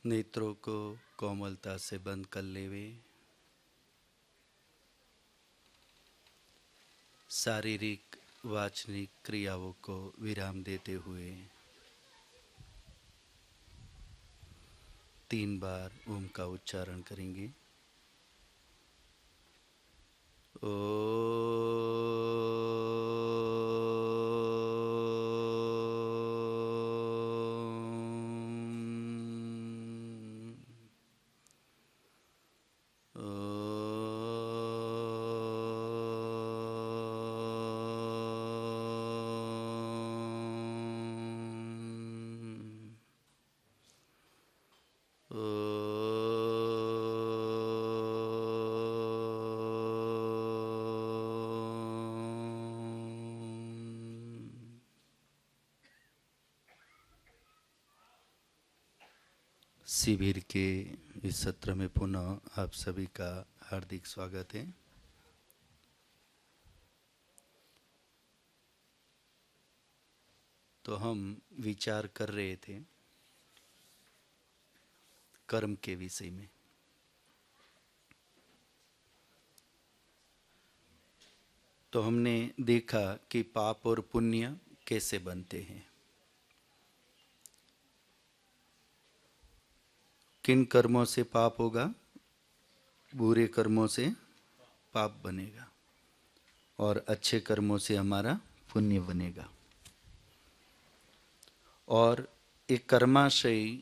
नेत्रों को कोमलता से बंद कर लेवे। शारीरिक वाचनिक क्रियाओं को विराम देते हुए 3 बार ओम का उच्चारण करेंगे। शिविर के इस सत्र में पुनः आप सभी का हार्दिक स्वागत है। तो हम विचार कर रहे थे कर्म के विषय में। तो हमने देखा कि पाप और पुण्य कैसे बनते हैं, किन कर्मों से पाप होगा, बुरे कर्मों से पाप बनेगा और अच्छे कर्मों से हमारा पुण्य बनेगा। और एक कर्माशय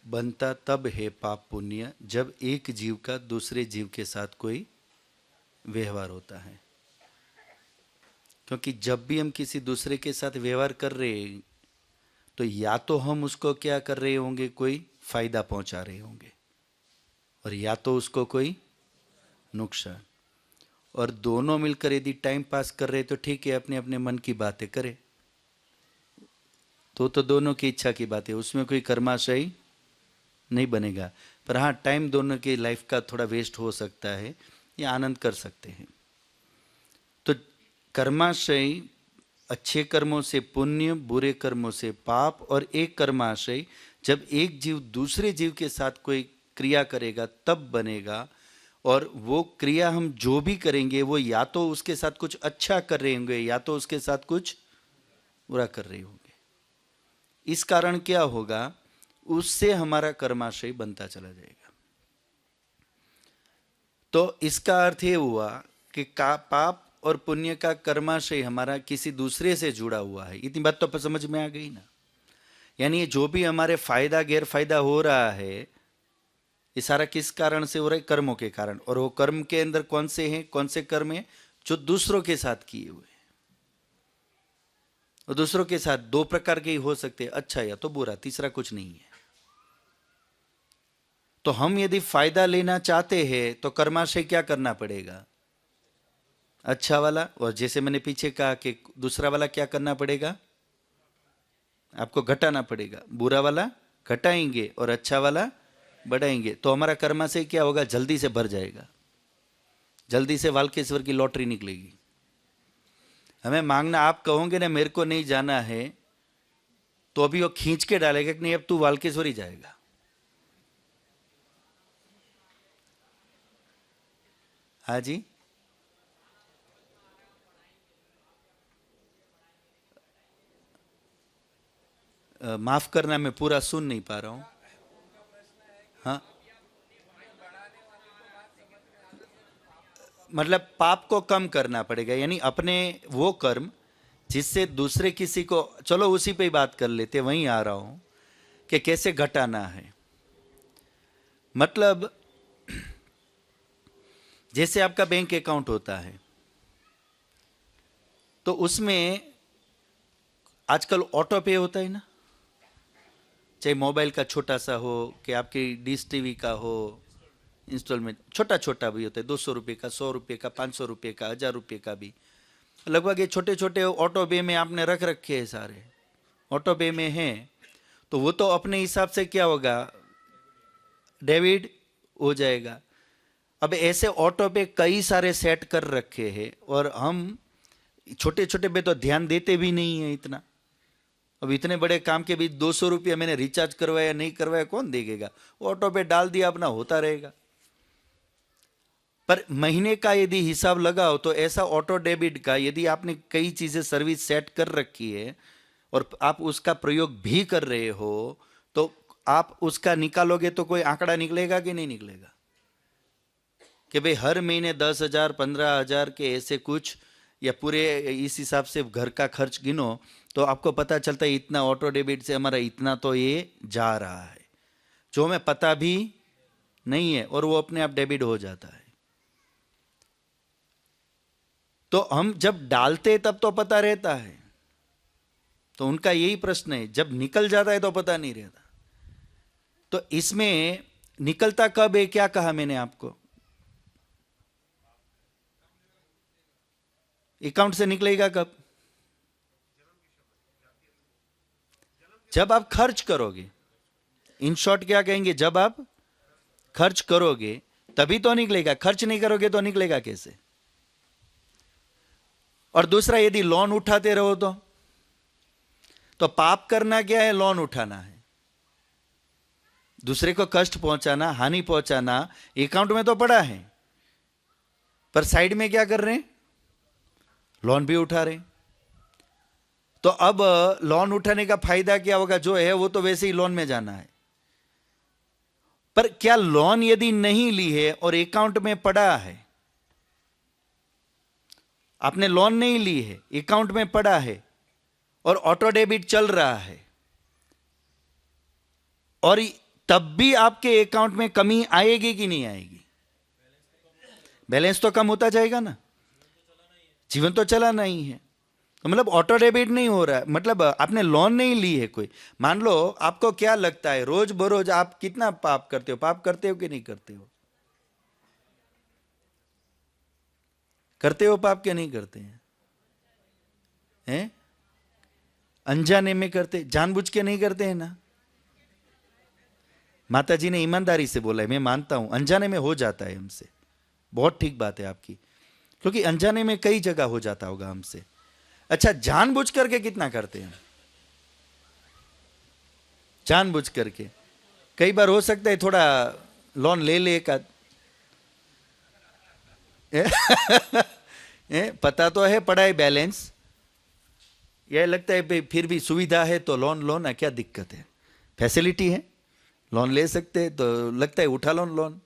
बनता तब है पाप पुण्य जब एक जीव का दूसरे जीव के साथ कोई व्यवहार होता है। क्योंकि जब भी हम किसी दूसरे के साथ व्यवहार कर रहे हैं तो या तो हम उसको क्या कर रहे होंगे, कोई फायदा पहुंचा रहे होंगे, और या तो उसको कोई नुकसान। और दोनों मिलकर यदि टाइम पास कर रहे तो ठीक है, अपने अपने मन की बातें करें, तो दोनों की इच्छा की बात है, उसमें कोई कर्माशय नहीं बनेगा। पर हाँ, टाइम दोनों की लाइफ का थोड़ा वेस्ट हो सकता है, ये आनंद कर सकते हैं। तो कर्माशय अच्छे कर्मों से पुण्य, बुरे कर्मों से पाप, और एक कर्माशय जब एक जीव दूसरे जीव के साथ कोई क्रिया करेगा तब बनेगा। और वो क्रिया हम जो भी करेंगे वो या तो उसके साथ कुछ अच्छा कर रहे होंगे या तो उसके साथ कुछ बुरा कर रहे होंगे। इस कारण क्या होगा, उससे हमारा कर्माशय बनता चला जाएगा। तो इसका अर्थ ये हुआ कि पाप और पुण्य का कर्माशय हमारा किसी दूसरे से जुड़ा हुआ है। इतनी बात तो समझ में आ गई ना। यानी जो भी हमारे फायदा गैर फायदा हो रहा है ये सारा किस कारण से हो रहा है, कर्मों के कारण। और वो कर्म के अंदर कौन से हैं, कौन से कर्म हैं, जो दूसरों के साथ किए हुए। और दूसरों के साथ दो प्रकार के ही हो सकते हैं, अच्छा या तो बुरा, तीसरा कुछ नहीं है। तो हम यदि फायदा लेना चाहते हैं तो कर्माशय क्या करना पड़ेगा, अच्छा वाला। और जैसे मैंने पीछे कहा कि दूसरा वाला क्या करना पड़ेगा, आपको घटाना पड़ेगा। बुरा वाला घटाएंगे और अच्छा वाला बढ़ाएंगे, तो हमारा कर्माशय क्या होगा, जल्दी से भर जाएगा, जल्दी से वाल्केश्वर की लॉटरी निकलेगी। हमें मांगना, आप कहोगे ना मेरे को नहीं जाना है, तो अभी वो खींच के डालेगा कि नहीं अब तू वाल्केश्वर ही जाएगा। हाँ जी, माफ करना, मैं पूरा सुन नहीं पा रहा हूं। हाँ, मतलब पाप को कम करना पड़ेगा, यानी अपने वो कर्म जिससे दूसरे किसी को, चलो उसी पे ही बात कर लेते, वहीं आ रहा हूं कि कैसे घटाना है। मतलब जैसे आपका बैंक अकाउंट होता है तो उसमें आजकल ऑटो पे होता है ना, चाहे मोबाइल का छोटा सा हो कि आपकी डिश टीवी का हो, इंस्टॉलमेंट छोटा छोटा भी होता है, 200 रुपये का, 100 रुपये का, 500 रुपये का, 1000 रुपये का भी। लगभग ये छोटे छोटे ऑटो पे में आपने रख रखे हैं, सारे ऑटो पे में हैं। तो वो तो अपने हिसाब से क्या होगा, डेबिट हो जाएगा। अब ऐसे ऑटो पे कई सारे सेट कर रखे हैं और हम छोटे छोटे पे तो ध्यान देते भी नहीं है इतना। अब इतने बड़े काम के बीच 200 रुपया मैंने रिचार्ज करवाया नहीं करवाया कौन देखेगा? ऑटो पे डाल दिया, अपना होता रहेगा। पर महीने का यदि हिसाब लगाओ तो ऐसा ऑटो डेबिट का, यदि आपने कई चीजें सर्विस सेट कर रखी है और आप उसका प्रयोग भी कर रहे हो, तो आप उसका निकालोगे तो कोई आंकड़ा निकलेगा कि नहीं निकलेगा? कि भाई हर महीने 10,000 15,000 के ऐसे कुछ, या पूरे इस हिसाब से घर का खर्च गिनो तो आपको पता चलता है इतना ऑटो डेबिट से हमारा इतना तो ये जा रहा है, जो हमें पता भी नहीं है, और वो अपने आप डेबिट हो जाता है। तो हम जब डालते तब तो पता रहता है, तो उनका यही प्रश्न है, जब निकल जाता है तो पता नहीं रहता। तो इसमें निकलता कब है, क्या कहा मैंने आपको? अकाउंट से निकलेगा कब? जब आप खर्च करोगे। इन शॉर्ट क्या कहेंगे, जब आप खर्च करोगे तभी तो निकलेगा, खर्च नहीं करोगे तो निकलेगा कैसे? और दूसरा, यदि लोन उठाते रहो तो पाप करना क्या है? लोन उठाना है, दूसरे को कष्ट पहुंचाना, हानि पहुंचाना। अकाउंट में तो पड़ा है, पर साइड में क्या कर रहे हैं? लोन भी उठा रहे हैं। तो अब लोन उठाने का फायदा क्या होगा? जो है वो तो वैसे ही लोन में जाना है। पर क्या लोन यदि नहीं ली है और अकाउंट में पड़ा है, आपने लोन नहीं ली है, अकाउंट में पड़ा है और ऑटो डेबिट चल रहा है, और तब भी आपके अकाउंट में कमी आएगी कि नहीं आएगी? बैलेंस तो कम होता जाएगा ना, जीवन तो चलाना ही है। तो मतलब ऑटो डेबिट नहीं हो रहा है, मतलब आपने लोन नहीं ली है कोई। मान लो, आपको क्या लगता है रोज बरोज आप कितना पाप करते हो? पाप करते हो कि नहीं करते हो? करते हो पाप क्या नहीं करते हैं? अनजाने में करते, जानबूझ के नहीं करते हैं ना? माताजी ने ईमानदारी से बोला है, मैं मानता हूं अनजाने में हो जाता है हमसे, बहुत ठीक बात है आपकी, क्योंकि अनजाने में कई जगह हो जाता होगा हमसे। अच्छा, जानबूझ करके कितना करते हैं? जानबूझ करके कई बार हो सकता है थोड़ा लोन ले ले का पता तो है पड़ा है बैलेंस, यह लगता है फिर भी सुविधा है तो लोन लो ना, क्या दिक्कत है, फैसिलिटी है, लोन ले सकते हैं, तो लगता है उठा लोन।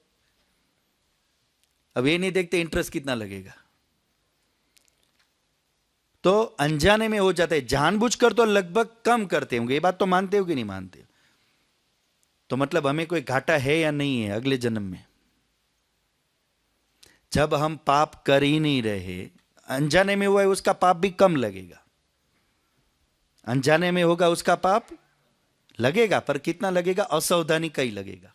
अब ये नहीं देखते इंटरेस्ट कितना लगेगा। तो अनजाने में हो जाता है, जानबूझकर तो लगभग कम करते होंगे। ये बात तो मानते हो कि नहीं मानते हो? तो मतलब हमें कोई घाटा है या नहीं है अगले जन्म में? जब हम पाप कर ही नहीं रहे, अनजाने में हुआ है, उसका पाप भी कम लगेगा। अनजाने में होगा उसका पाप लगेगा, पर कितना लगेगा? असावधानी का ही लगेगा।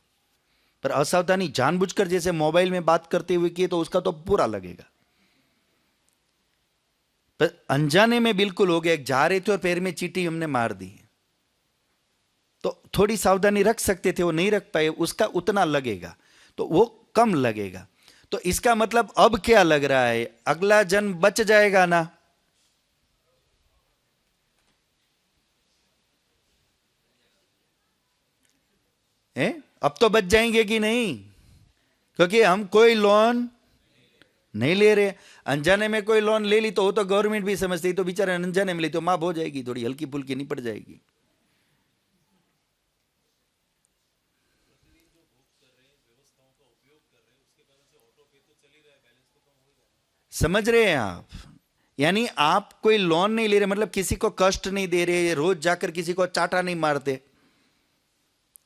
पर असावधानी जानबूझकर जैसे मोबाइल में बात करते हुए किए तो उसका तो पूरा लगेगा। पर अनजाने में बिल्कुल हो गया, जा रहे थे और पैर में चींटी हमने मार दी, तो थोड़ी सावधानी रख सकते थे, वो नहीं रख पाए, उसका उतना लगेगा, तो वो कम लगेगा। तो इसका मतलब अब क्या लग रहा है? अगला जन्म बच जाएगा ना? अब तो बच जाएंगे कि नहीं? क्योंकि हम कोई लोन नहीं ले रहे। अनजाने में कोई लोन ले ली तो वो तो गवर्नमेंट भी समझती, तो बेचारे अनजाने में ली तो माफ हो जाएगी, थोड़ी हल्की फुल्की निपट जाएगी। समझ रहे हैं आप? यानी आप कोई लोन नहीं ले रहे, मतलब किसी को कष्ट नहीं दे रहे, रोज जाकर किसी को चाटा नहीं मारते,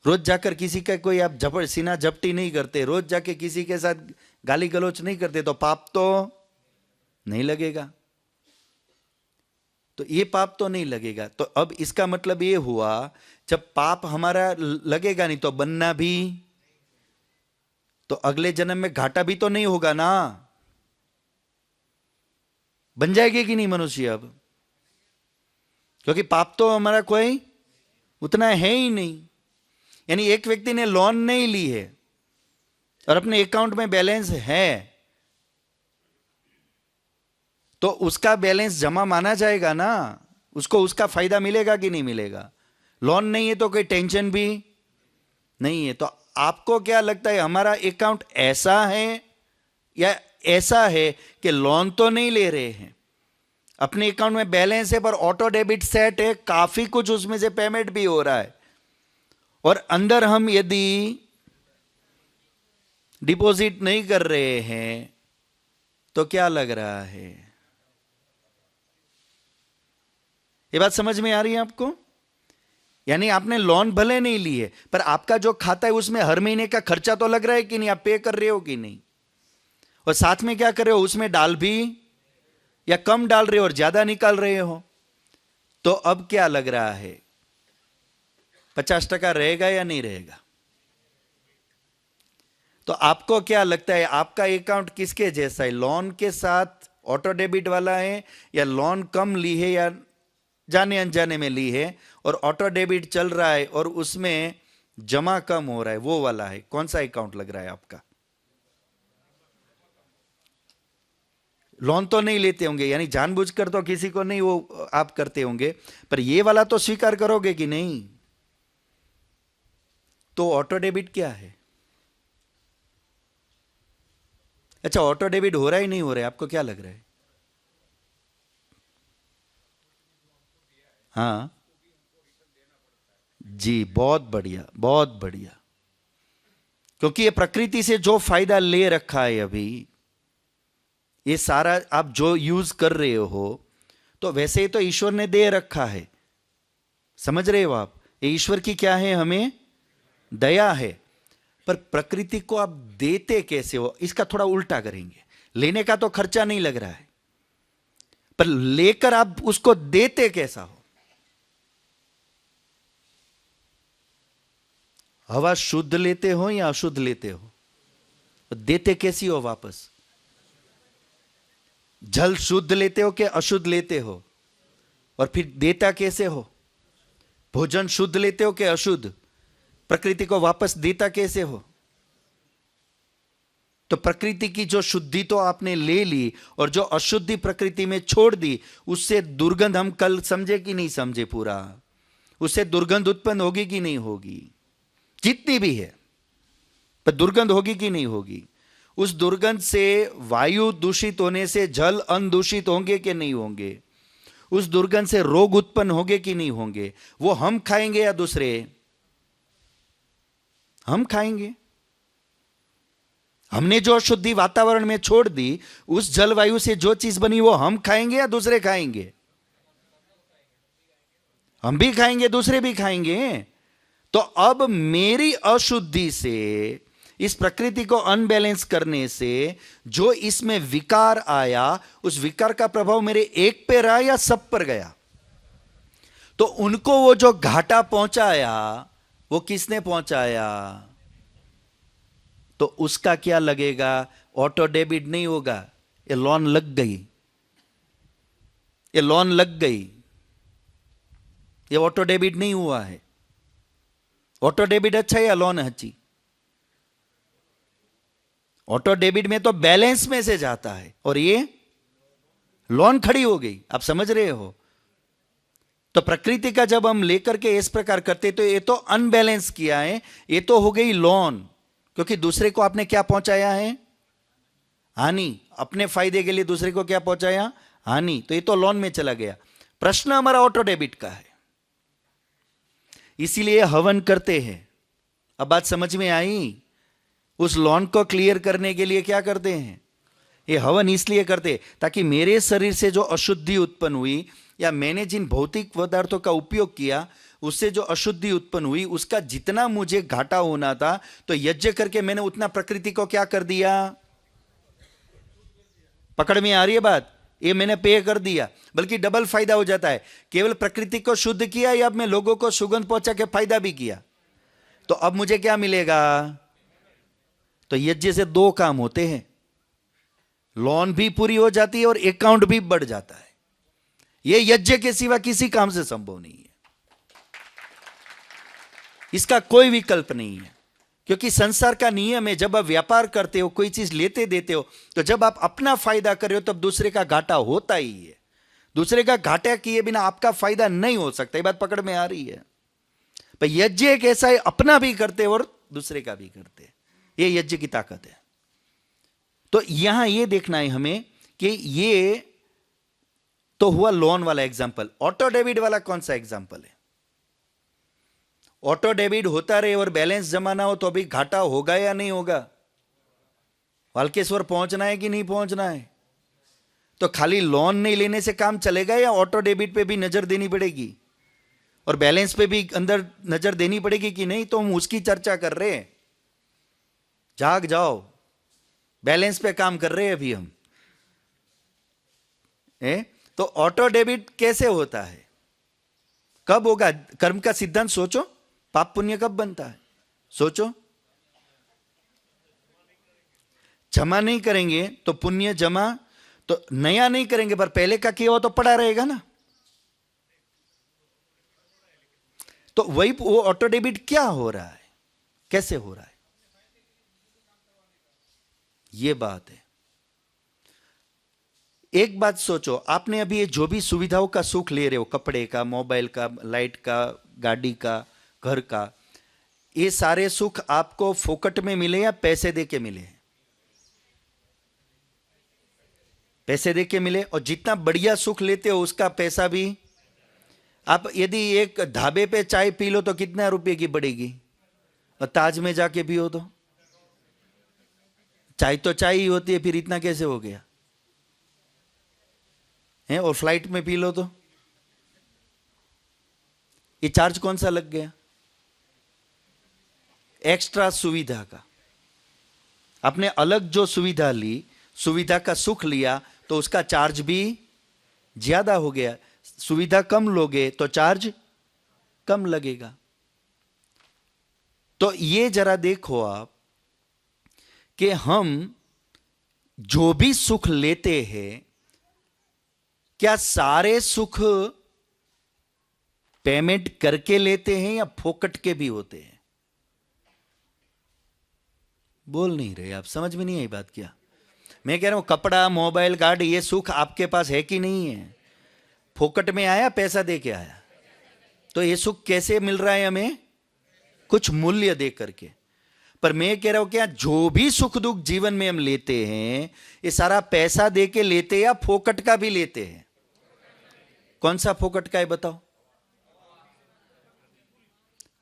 रोज जाकर किसी का कोई आप सीना झपटी नहीं करते, रोज जाके किसी के साथ गाली गलौच नहीं करते, तो पाप तो नहीं लगेगा। तो ये पाप तो नहीं लगेगा। तो अब इसका मतलब ये हुआ, जब पाप हमारा लगेगा नहीं तो बनना भी, तो अगले जन्म में घाटा भी तो नहीं होगा ना? बन जाएगी कि नहीं मनुष्य अब? क्योंकि पाप तो हमारा कोई उतना है ही नहीं। यानी एक व्यक्ति ने लोन नहीं ली है और अपने अकाउंट में बैलेंस है, तो उसका बैलेंस जमा माना जाएगा ना? उसको उसका फायदा मिलेगा कि नहीं मिलेगा? लोन नहीं है तो कोई टेंशन भी नहीं है। तो आपको क्या लगता है, हमारा अकाउंट ऐसा है या ऐसा है कि लोन तो नहीं ले रहे हैं, अपने अकाउंट में बैलेंस है पर ऑटो डेबिट सेट है, काफी कुछ उसमें से पेमेंट भी हो रहा है, और अंदर हम यदि डिपॉजिट नहीं कर रहे हैं तो क्या लग रहा है? ये बात समझ में आ रही है आपको? यानी आपने लोन भले नहीं ली है पर आपका जो खाता है उसमें हर महीने का खर्चा तो लग रहा है कि नहीं, आप पे कर रहे हो कि नहीं, और साथ में क्या कर रहे हो, उसमें डाल भी या कम डाल रहे हो और ज्यादा निकाल रहे हो। तो अब क्या लग रहा है, 50% रहेगा या नहीं रहेगा? तो आपको क्या लगता है, आपका अकाउंट किसके जैसा है, लोन के साथ ऑटो डेबिट वाला है, या लोन कम ली है या जाने अनजाने में ली है और ऑटो डेबिट चल रहा है और उसमें जमा कम हो रहा है, वो वाला है? कौन सा अकाउंट लग रहा है आपका? लोन तो नहीं लेते होंगे, यानी जानबूझकर तो किसी को नहीं वो आप करते होंगे, पर ये वाला तो स्वीकार करोगे कि नहीं? तो ऑटो डेबिट क्या है? अच्छा, ऑटो डेबिट हो रहा है नहीं हो रहा है, आपको क्या लग रहा है? हाँ जी, बहुत बढ़िया, बहुत बढ़िया। क्योंकि ये प्रकृति से जो फायदा ले रखा है अभी, ये सारा आप जो यूज कर रहे हो, तो वैसे ही तो ईश्वर ने दे रखा है, समझ रहे हो आप? ये ईश्वर की क्या है, हमें दया है। पर प्रकृति को आप देते कैसे हो, इसका थोड़ा उल्टा करेंगे। लेने का तो खर्चा नहीं लग रहा है, पर लेकर आप उसको देते कैसा हो? हवा शुद्ध लेते हो या अशुद्ध लेते हो? देते कैसी हो वापस? जल शुद्ध लेते हो कि अशुद्ध लेते हो? और फिर देता कैसे हो? भोजन शुद्ध लेते हो कि अशुद्ध? प्रकृति को वापस देता कैसे हो? तो प्रकृति की जो शुद्धि तो आपने ले ली और जो अशुद्धि प्रकृति में छोड़ दी, उससे दुर्गंध हम कल समझे कि नहीं समझे पूरा, उससे दुर्गंध उत्पन्न होगी कि नहीं होगी? जितनी भी है, पर दुर्गंध होगी कि नहीं होगी? उस दुर्गंध से वायु दूषित होने से जल अनदूषित होंगे कि नहीं होंगे? उस दुर्गंध से रोग उत्पन्न होंगे कि नहीं होंगे? वो हम खाएंगे या दूसरे? हम खाएंगे। हमने जो अशुद्धि वातावरण में छोड़ दी, उस जलवायु से जो चीज बनी वो हम खाएंगे या दूसरे खाएंगे? हम भी खाएंगे, दूसरे भी खाएंगे। तो अब मेरी अशुद्धि से, इस प्रकृति को अनबैलेंस करने से जो इसमें विकार आया, उस विकार का प्रभाव मेरे एक पे रहा या सब पर गया? तो उनको वो जो घाटा पहुंचाया, वो किसने पहुंचाया? तो उसका क्या लगेगा? ऑटो डेबिट नहीं होगा, ये लोन लग गई, ये लोन लग गई, ये ऑटो डेबिट नहीं हुआ है। ऑटो डेबिट अच्छा है या लोन अच्छी? ऑटो डेबिट में तो बैलेंस में से जाता है और ये लोन खड़ी हो गई, आप समझ रहे हो? तो प्रकृति का जब हम लेकर के इस प्रकार करते तो ये तो अनबैलेंस किया है, ये तो हो गई लोन, क्योंकि दूसरे को आपने क्या पहुंचाया है? हानि। अपने फायदे के लिए दूसरे को क्या पहुंचाया? हानि। तो ये तो लोन में चला गया। प्रश्न हमारा ऑटो डेबिट का है, इसीलिए हवन करते हैं। अब बात समझ में आई? उस लोन को क्लियर करने के लिए क्या करते हैं? ये हवन इसलिए करते ताकि मेरे शरीर से जो अशुद्धि उत्पन्न हुई, या मैंने जिन भौतिक पदार्थों का उपयोग किया उससे जो अशुद्धि उत्पन्न हुई, उसका जितना मुझे घाटा होना था, तो यज्ञ करके मैंने उतना प्रकृति को क्या कर दिया? पकड़ में आ रही है बात? ये मैंने पे कर दिया, बल्कि डबल फायदा हो जाता है। केवल प्रकृति को शुद्ध किया या अब मैं लोगों को सुगंध पहुंचा के फायदा भी किया, तो अब मुझे क्या मिलेगा? तो यज्ञ से दो काम होते हैं, लोन भी पूरी हो जाती है और अकाउंट भी बढ़ जाता है। यह यज्ञ के सिवा किसी काम से संभव नहीं है, इसका कोई विकल्प नहीं है। क्योंकि संसार का नियम है, जब आप व्यापार करते हो, कोई चीज लेते देते हो, तो जब आप अपना फायदा कर रहे हो तब दूसरे का घाटा होता ही है। दूसरे का घाटा किए बिना आपका फायदा नहीं हो सकता, ये बात पकड़ में आ रही है। पर यज्ञ एक ऐसा है, अपना भी करते और दूसरे का भी करते, ये यज्ञ की ताकत है। तो यहां ये देखना है हमें कि ये तो हुआ लोन वाला एग्जांपल। ऑटो डेबिट वाला कौन सा एग्जांपल है? ऑटो डेबिट होता रहे और बैलेंस जमा ना हो तो अभी घाटा होगा या नहीं होगा? वाल्केश्वर पहुंचना है कि नहीं पहुंचना है? तो खाली लोन नहीं लेने से काम चलेगा या ऑटो डेबिट पे भी नजर देनी पड़ेगी और बैलेंस पे भी अंदर नजर देनी पड़ेगी कि नहीं? तो हम उसकी चर्चा कर रहे हैं। जाग जाओ, बैलेंस पे काम कर रहे हैं अभी हम। तो ऑटो डेबिट कैसे होता है, कब होगा? कर्म का सिद्धांत सोचो, पाप पुण्य कब बनता है सोचो। जमा नहीं करेंगे तो पुण्य जमा, तो नया नहीं करेंगे पर पहले का किया हो तो पड़ा रहेगा ना। तो वही वो ऑटो डेबिट क्या हो रहा है, कैसे हो रहा है, ये बात है। एक बात सोचो, आपने अभी ये जो भी सुविधाओं का सुख ले रहे हो, कपड़े का, मोबाइल का, लाइट का, गाड़ी का, घर का, ये सारे सुख आपको फोकट में मिले या पैसे दे के मिले? पैसे दे के मिले। और जितना बढ़िया सुख लेते हो उसका पैसा भी। आप यदि एक ढाबे पे चाय पी लो तो कितना रुपए की पड़ेगी, और ताज में जाके पियो तो चाय तो चाय ही होती है, फिर इतना कैसे हो गया है? और फ्लाइट में पी लो तो ये चार्ज कौन सा लग गया? एक्स्ट्रा सुविधा का। आपने अलग जो सुविधा ली, सुविधा का सुख लिया, तो उसका चार्ज भी ज्यादा हो गया। सुविधा कम लोगे तो चार्ज कम लगेगा। तो ये जरा देखो आप कि हम जो भी सुख लेते हैं, क्या सारे सुख पेमेंट करके लेते हैं या फोकट के भी होते हैं? बोल नहीं रहे आप, समझ में नहीं आई बात क्या? मैं कह रहा हूं कपड़ा, मोबाइल, गाड़ी, ये सुख आपके पास है कि नहीं है? फोकट में आया, पैसा दे के आया? तो ये सुख कैसे मिल रहा है हमें? कुछ मूल्य दे करके। पर मैं कह रहा हूं क्या जो भी सुख दुख जीवन में हम लेते हैं, ये सारा पैसा दे के लेते हैं या फोकट का भी लेते हैं? कौन सा फोकट का है बताओ?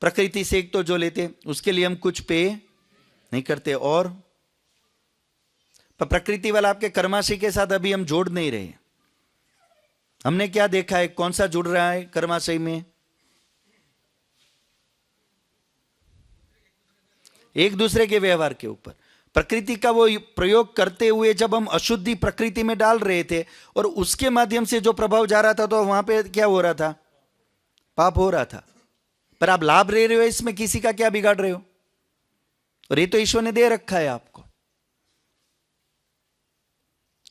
प्रकृति से एक तो जो लेते हैं उसके लिए हम कुछ पे नहीं करते, और पर प्रकृति वाला आपके कर्माशय के साथ अभी हम जोड़ नहीं रहे। हमने क्या देखा है, कौन सा जुड़ रहा है कर्माशय में? एक दूसरे के व्यवहार के ऊपर। प्रकृति का वो प्रयोग करते हुए जब हम अशुद्धि प्रकृति में डाल रहे थे और उसके माध्यम से जो प्रभाव जा रहा था, तो वहां पे क्या हो रहा था? पाप हो रहा था। पर आप लाभ ले रहे हो, इसमें किसी का क्या बिगाड़ रहे हो? और ये तो ईश्वर ने दे रखा है आपको।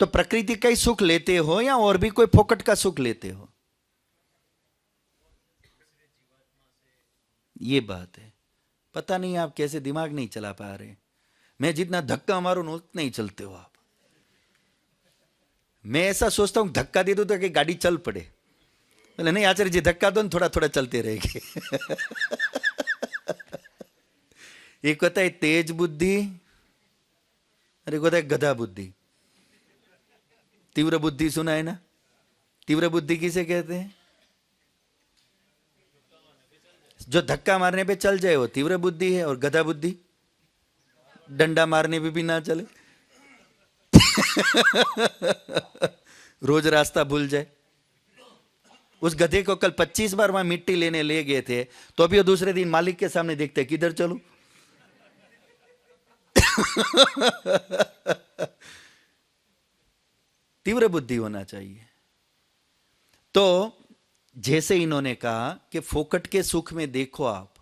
तो प्रकृति का ही सुख लेते हो या और भी कोई फोकट का सुख लेते हो? ये बात है। पता नहीं आप कैसे दिमाग नहीं चला पा रहे। मैं जितना धक्का मारूं उतना ही चलते हो आप। मैं ऐसा सोचता हूं धक्का दे दूं तो कि गाड़ी चल पड़े। बोले नहीं आचार्य जी धक्का दो, थोड़ा थोड़ा चलते रहेंगे। एक होता है तेज बुद्धि, अरे एक होता है गधा बुद्धि। तीव्र बुद्धि सुना है ना? तीव्र बुद्धि किसे कहते हैं? जो धक्का मारने पे चल जाए वो तीव्र बुद्धि है, और गधा बुद्धि डंडा मारने पे भी ना चले। रोज रास्ता भूल जाए। उस गधे को कल 25 बार वहां मिट्टी लेने ले गए थे, तो अभी वो दूसरे दिन मालिक के सामने देखते किधर चलूं। तीव्र बुद्धि होना चाहिए। तो जैसे इन्होंने कहा कि फोकट के सुख में देखो आप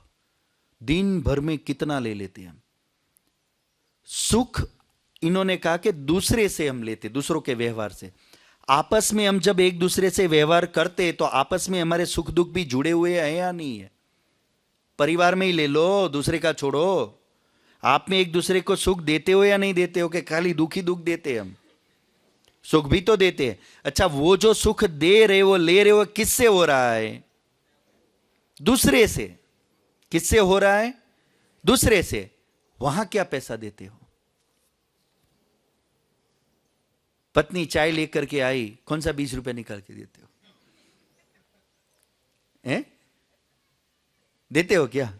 दिन भर में कितना ले लेते हैं हम सुख। इन्होंने कहा कि दूसरे से हम लेते, दूसरों के व्यवहार से। आपस में हम जब एक दूसरे से व्यवहार करते तो आपस में हमारे सुख दुख भी जुड़े हुए हैं या नहीं है? परिवार में ही ले लो, दूसरे का छोड़ो। आप में एक दूसरे को सुख देते हो या नहीं देते हो कि खाली दुख ही दुख देते हम? सुख भी तो देते हैं। अच्छा, वो जो सुख दे रहे हो, ले रहे हो, किससे हो रहा है? दूसरे से। किससे हो रहा है? दूसरे से। वहां क्या पैसा देते हो? पत्नी चाय लेकर के आई, कौन सा 20 रुपए निकाल के देते हो? हैं? देते हो क्या?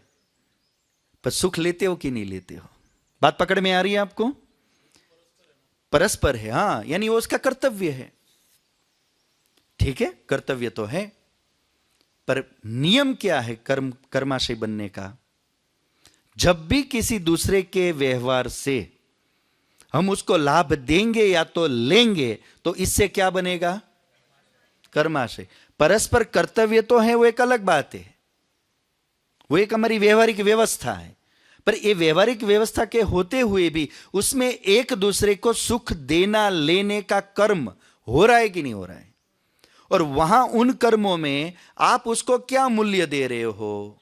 पर सुख लेते हो कि नहीं लेते हो? बात पकड़ में आ रही है आपको? परस्पर है, हां, यानी वो उसका कर्तव्य है। ठीक है, कर्तव्य तो है, पर नियम क्या है कर्माशय बनने का? जब भी किसी दूसरे के व्यवहार से हम उसको लाभ देंगे या तो लेंगे, तो इससे क्या बनेगा? कर्माशय। परस्पर कर्तव्य तो है, वो एक अलग बात है, वो एक हमारी व्यवहारिक व्यवस्था है। पर ये व्यवहारिक व्यवस्था के होते हुए भी उसमें एक दूसरे को सुख देना लेने का कर्म हो रहा है कि नहीं हो रहा है? और वहां उन कर्मों में आप उसको क्या मूल्य दे रहे हो?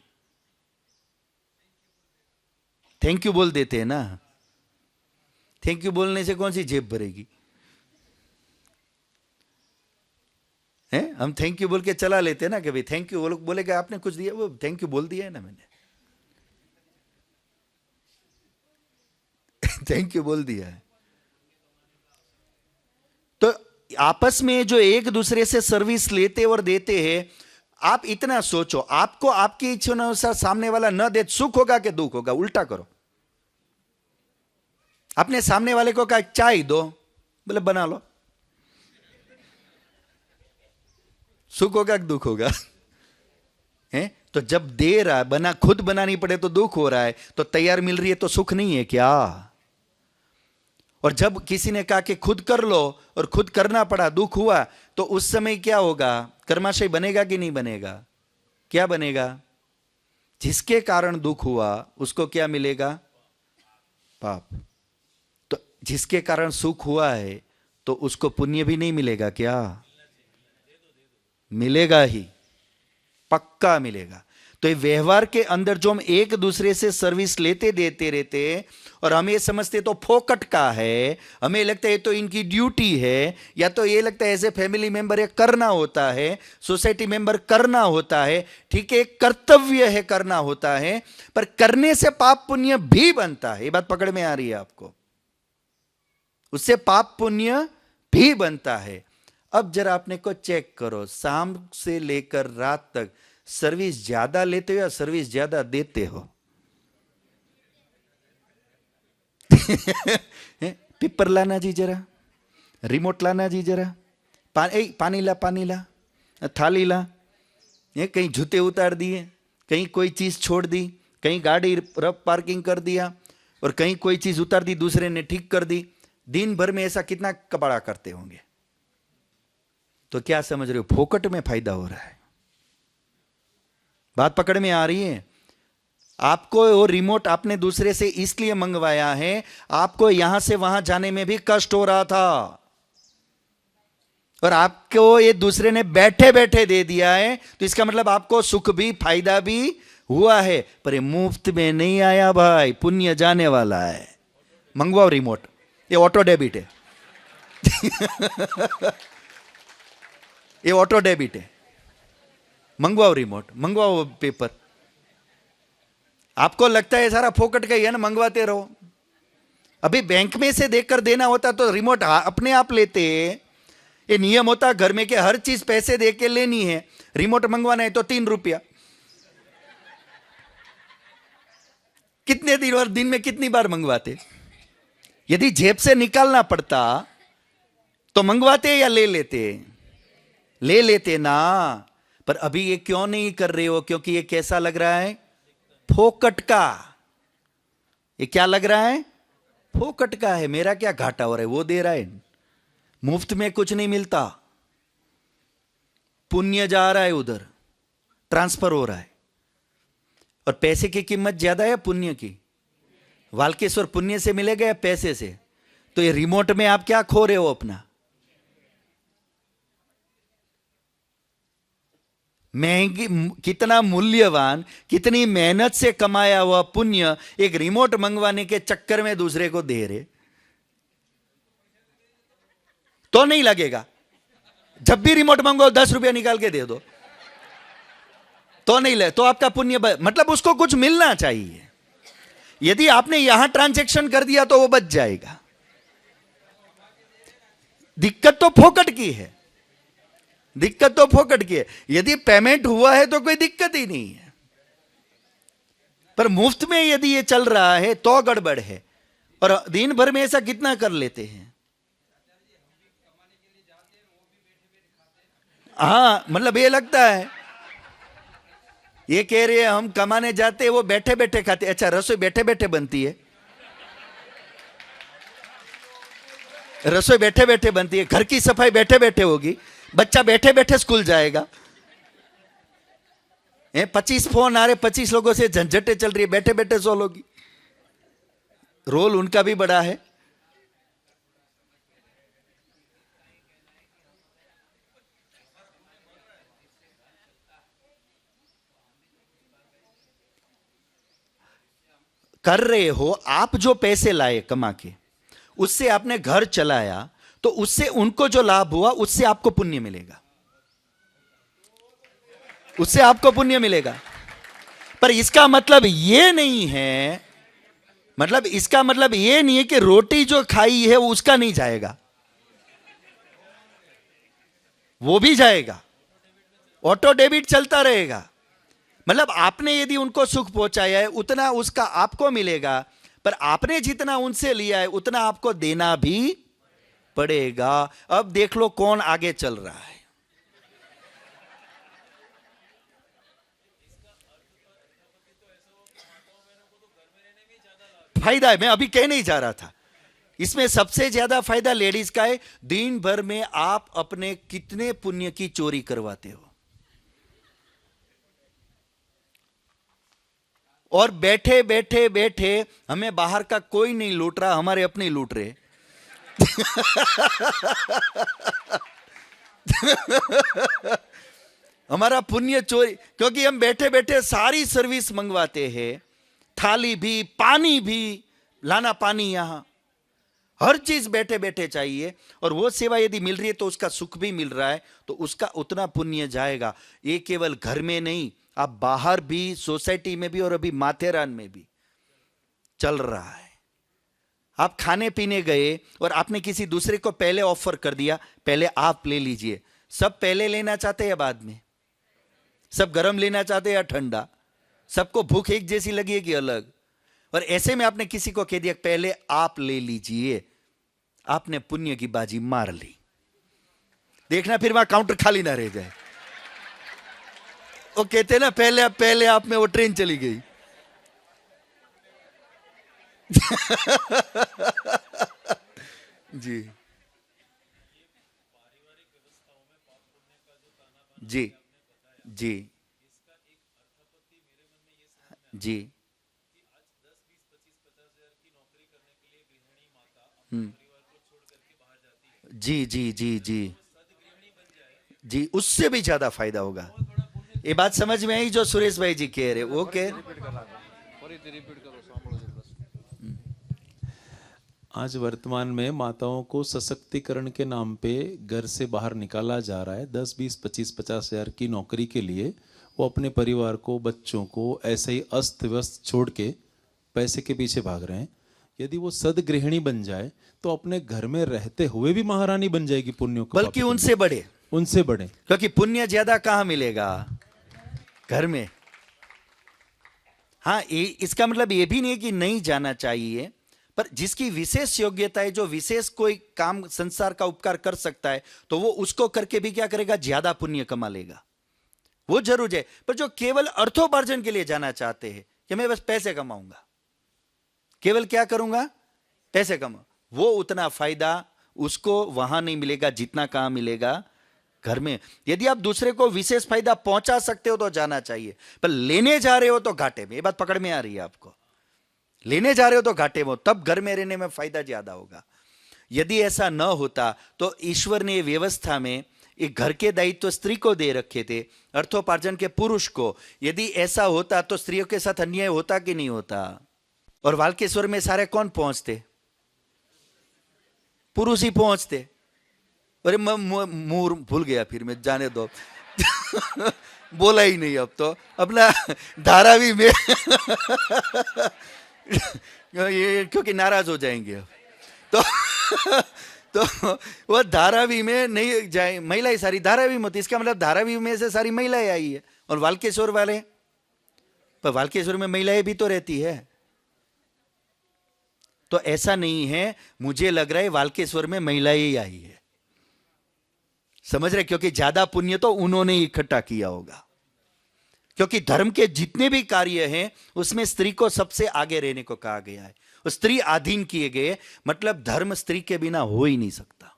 थैंक यू बोल देते हैं ना। थैंक यू बोलने से कौन सी जेब भरेगी? है, हम थैंक यू बोल के चला लेते हैं ना कि भाई थैंक यू। वो लोग बोलेगा आपने कुछ दिया, वो थैंक यू बोल दिया है ना मैंने। थैंक यू बोल दिया है। तो आपस में जो एक दूसरे से सर्विस लेते और देते हैं, आप इतना सोचो, आपको आपकी इच्छा अनुसार सामने वाला न दे, सुख होगा कि दुख होगा? उल्टा करो। अपने सामने वाले को कहा चाय दो, बोले बना लो, सुख होगा कि दुख होगा? है? तो जब दे रहा बना, खुद बनानी पड़े तो दुख हो रहा है, तो तैयार मिल रही है तो सुख नहीं है क्या? और जब किसी ने कहा कि खुद कर लो और खुद करना पड़ा, दुख हुआ, तो उस समय क्या होगा? कर्माशय बनेगा कि नहीं बनेगा? क्या बनेगा? जिसके कारण दुख हुआ उसको क्या मिलेगा? पाप। तो जिसके कारण सुख हुआ है तो उसको पुण्य भी नहीं मिलेगा क्या? मिलेगा ही, पक्का मिलेगा। तो ये व्यवहार के अंदर जो हम एक दूसरे से सर्विस लेते देते रहते हैं, और हम ये समझते तो फोकट का है, हमें लगता है तो इनकी ड्यूटी है, या तो ये लगता है एज ए फैमिली मेंबर ये करना होता है, सोसाइटी मेंबर करना होता है। ठीक है, कर्तव्य है, करना होता है, पर करने से पाप पुण्य भी बनता है। ये बात पकड़ में आ रही है आपको? उससे पाप पुण्य भी बनता है। अब जरा अपने को चेक करो, शाम से लेकर रात तक सर्विस ज्यादा लेते हो या सर्विस ज्यादा देते हो? पेपर लाना जी जरा, रिमोट लाना जी जरा, पानी ला, पानी ला, थाली ला। ये कहीं जूते उतार दिए, कहीं कोई चीज छोड़ दी, कहीं गाड़ी रफ पार्किंग कर दिया, और कहीं कोई चीज उतार दी, दूसरे ने ठीक कर दी। दिन भर में ऐसा कितना कबाड़ा करते होंगे? तो क्या समझ रहे हो? फोकट में फायदा हो रहा है। बात पकड़ में आ रही है? आपको वो रिमोट आपने दूसरे से इसलिए मंगवाया है, आपको यहां से वहां जाने में भी कष्ट हो रहा था, और आपको ये दूसरे ने बैठे बैठे दे दिया है, तो इसका मतलब आपको सुख भी, फायदा भी हुआ है। पर ये मुफ्त में नहीं आया भाई, पुण्य जाने वाला है। मंगवाओ रिमोट, ये ऑटो डेबिट है। ये ऑटो डेबिट है। मंगवाओ रिमोट, मंगवाओ पेपर। आपको लगता है सारा फोकट का ही है ना, मंगवाते रहो। अभी बैंक में से देखकर देना होता तो रिमोट अपने आप लेते। ये नियम होता घर में कि हर चीज पैसे दे के लेनी है, रिमोट मंगवाना है तो 3 रुपया। कितने दिन और दिन में कितनी बार मंगवाते? यदि जेब से निकालना पड़ता तो मंगवाते या ले लेते? ले लेते ना। पर अभी ये क्यों नहीं कर रहे हो? क्योंकि ये कैसा लग रहा है? फोकट का। ये क्या लग रहा है? फोकट का है। मेरा क्या घाटा हो रहा है, वो दे रहा है। मुफ्त में कुछ नहीं मिलता, पुण्य जा रहा है उधर, ट्रांसफर हो रहा है। और पैसे की कीमत ज्यादा है पुण्य की? वाल्केश्वर पुण्य से मिलेगा या पैसे से? तो ये रिमोट में आप क्या खो रहे हो अपना? महंगी, कितना मूल्यवान, कितनी मेहनत से कमाया हुआ पुण्य एक रिमोट मंगवाने के चक्कर में दूसरे को दे रहे। तो नहीं लगेगा। जब भी रिमोट मांगो 10 रुपया निकाल के दे दो, तो नहीं ले, तो आपका पुण्य मतलब उसको कुछ मिलना चाहिए। यदि आपने यहां ट्रांजैक्शन कर दिया तो वो बच जाएगा। दिक्कत तो फोकट की है, दिक्कत तो फोकट की है। यदि पेमेंट हुआ है तो कोई दिक्कत ही नहीं है, पर मुफ्त में यदि ये चल रहा है तो गड़बड़ है। और दिन भर में ऐसा कितना कर लेते हैं। हाँ, मतलब ये लगता है, ये कह रहे हैं हम कमाने जाते हैं, वो बैठे बैठे खाते। अच्छा, रसोई बैठे बैठे बनती है, रसोई बैठे बैठे बनती है, घर की सफाई बैठे बैठे होगी, बच्चा बैठे बैठे स्कूल जाएगा। 25 फोन आ रहे, 25 लोगों से झंझटें चल रही है, बैठे बैठे सो लोगी। रोल उनका भी बड़ा है। कर रहे हो आप, जो पैसे लाए कमा के, उससे आपने घर चलाया, तो उससे उनको जो लाभ हुआ उससे आपको पुण्य मिलेगा, उससे आपको पुण्य मिलेगा। पर इसका मतलब ये नहीं है, मतलब इसका मतलब ये नहीं है कि रोटी जो खाई है वो उसका नहीं जाएगा, वो भी जाएगा, ऑटो डेबिट चलता रहेगा। मतलब आपने यदि उनको सुख पहुंचाया है उतना उसका आपको मिलेगा, पर आपने जितना उनसे लिया है उतना आपको देना भी पड़ेगा। अब देख लो कौन आगे चल रहा है। फायदा है, मैं अभी कह नहीं जा रहा था, इसमें सबसे ज्यादा फायदा लेडीज का है। दिन भर में आप अपने कितने पुण्य की चोरी करवाते हो, और बैठे बैठे बैठे हमें बाहर का कोई नहीं लूट रहा, हमारे अपने लूट रहे। हमारा पुण्य चोरी, क्योंकि हम बैठे बैठे सारी सर्विस मंगवाते हैं, थाली भी, पानी भी, लाना पानी यहां, हर चीज बैठे बैठे चाहिए। और वो सेवा यदि मिल रही है तो उसका सुख भी मिल रहा है, तो उसका उतना पुण्य जाएगा। ये केवल घर में नहीं, आप बाहर भी, सोसाइटी में भी, और अभी माथेरान में भी चल रहा है। आप खाने पीने गए और आपने किसी दूसरे को पहले ऑफर कर दिया, पहले आप ले लीजिए। सब पहले लेना चाहते हैं या बाद में? सब गरम लेना चाहते हैं या ठंडा? सबको भूख एक जैसी लगी है कि अलग? और ऐसे में आपने किसी को कह दिया पहले आप ले लीजिए, आपने पुण्य की बाजी मार ली। देखना फिर वहां काउंटर खाली ना रह जाए। वो कहते ना पहले आप में वो ट्रेन चली गई। जी जी जी जी। जी जी जी जी जी, उससे भी ज्यादा फायदा होगा। ये बात समझ में आई जो सुरेश भाई जी कह रहे, वो कह आज वर्तमान में माताओं को सशक्तिकरण के नाम पे घर से बाहर निकाला जा रहा है। 10, 20, 25, 50 हजार की नौकरी के लिए वो अपने परिवार को, बच्चों को ऐसे ही अस्त व्यस्त छोड़ के पैसे के पीछे भाग रहे हैं। यदि वो सदगृहिणी बन जाए तो अपने घर में रहते हुए भी महारानी बन जाएगी पुण्यों का, बल्कि उनसे बड़े, उनसे बड़े। क्योंकि पुण्य ज्यादा कहां मिलेगा? घर में। हाँ, इसका मतलब ये भी नहीं कि नहीं जाना चाहिए, पर जिसकी विशेष योग्यता है, जो विशेष कोई काम संसार का उपकार कर सकता है, तो वो उसको करके भी क्या करेगा? ज्यादा पुण्य कमा लेगा। वो जरूर है। पर जो केवल अर्थोपार्जन के लिए जाना चाहते हैं कि मैं बस पैसे कमाऊंगा, केवल क्या करूंगा? पैसे कमा, वो उतना फायदा उसको वहां नहीं मिलेगा जितना कहां मिलेगा? घर में। यदि आप दूसरे को विशेष फायदा पहुंचा सकते हो तो जाना चाहिए, पर लेने जा रहे हो तो घाटे में। ये बात पकड़ में आ रही है आपको? लेने जा रहे हो तो घाटे में, तब घर में रहने में फायदा ज्यादा होगा। यदि ऐसा न होता तो ईश्वर ने व्यवस्था में एक घर के दायित्व स्त्री को दे रखे थे, अर्थोपार्जन के पुरुष को। यदि ऐसा होता तो स्त्रियों के साथ अन्याय होता कि नहीं होता? और वाल्केश्वर में सारे कौन पहुंचते? पुरुष ही पहुंचते। अरे मैं मुंह भूल गया, फिर मैं जाने दो। बोला ही नहीं अब तो अपना धारावी में। ये क्योंकि नाराज हो जाएंगे अब तो। तो वो धारावी में नहीं जाए, महिलाएं सारी धारावी में होती, इसका मतलब धारावी में से सारी महिलाएं आई है। और वाल्केश्वर वाले, पर वाल्केश्वर में महिलाएं भी तो रहती है। तो ऐसा नहीं है, मुझे लग रहा है वाल्केश्वर में महिलाएं ही आई है, समझ रहे? क्योंकि ज्यादा पुण्य तो उन्होंने इकट्ठा किया होगा, क्योंकि धर्म के जितने भी कार्य हैं उसमें स्त्री को सबसे आगे रहने को कहा गया है, स्त्री अधीन किए गए, मतलब धर्म स्त्री के बिना हो ही नहीं सकता।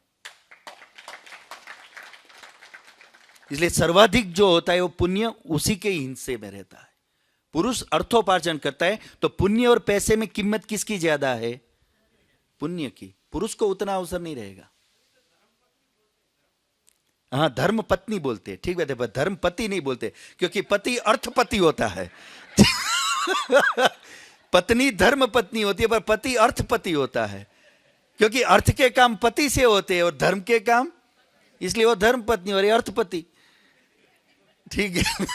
इसलिए सर्वाधिक जो होता है वो पुण्य उसी के हिस्से में रहता है। पुरुष अर्थोपार्जन करता है तो पुण्य और पैसे में कीमत किसकी ज्यादा है? पुण्य की। पुरुष को उतना अवसर नहीं रहेगा। हाँ, धर्म पत्नी बोलते हैं, ठीक बात है, पर धर्म पति नहीं बोलते, क्योंकि पति अर्थपति होता है। पत्नी धर्म पत्नी होती है, पर पति अर्थपति होता है, क्योंकि अर्थ के काम पति से होते हैं और धर्म के काम, इसलिए वो धर्म पत्नी और अर्थपति, ठीक है।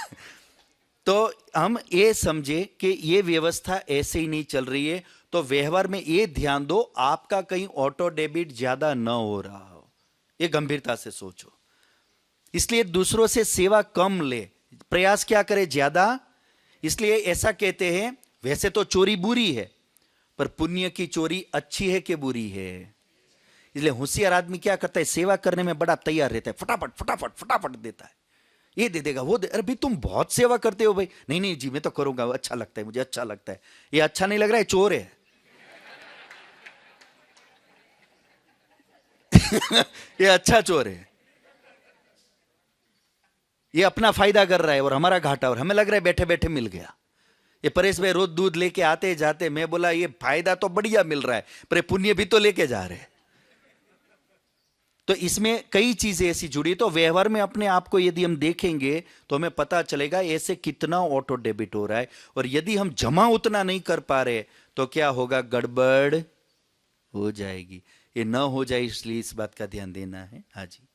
तो हम ये समझे कि ये व्यवस्था ऐसे ही नहीं चल रही है, तो व्यवहार में ये ध्यान दो आपका कहीं ऑटो डेबिट ज्यादा न हो रहा हो, ये गंभीरता से सोचो। इसलिए दूसरों से सेवा कम ले, प्रयास क्या करे? ज्यादा। इसलिए ऐसा कहते हैं, वैसे तो चोरी बुरी है, पर पुण्य की चोरी अच्छी है कि बुरी है? इसलिए होशियार आदमी क्या करता है? सेवा करने में बड़ा तैयार रहता है, फटाफट फटाफट फटाफट देता है, ये दे देगा वो दे। अरे भाई तुम बहुत सेवा करते हो भाई। नहीं नहीं जी मैं तो करूंगा, अच्छा लगता है मुझे, अच्छा लगता है। ये अच्छा नहीं लग रहा है, चोर है। ये अच्छा चोर है, ये अपना फायदा कर रहा है और हमारा घाटा, और हमें लग रहा है बैठे बैठे मिल गया। ये परेश भाई रोज दूध लेके आते जाते, मैं बोला ये फायदा तो बढ़िया मिल रहा है, पर पुण्य भी तो लेके जा रहे हैं। तो इसमें कई चीजें ऐसी जुड़ी, तो व्यवहार में अपने आप को यदि हम देखेंगे तो हमें पता चलेगा ऐसे कितना ऑटो डेबिट हो रहा है, और यदि हम जमा उतना नहीं कर पा रहे तो क्या होगा? गड़बड़ हो जाएगी। ये न हो जाए इसलिए इस बात का ध्यान देना है। हाँ जी,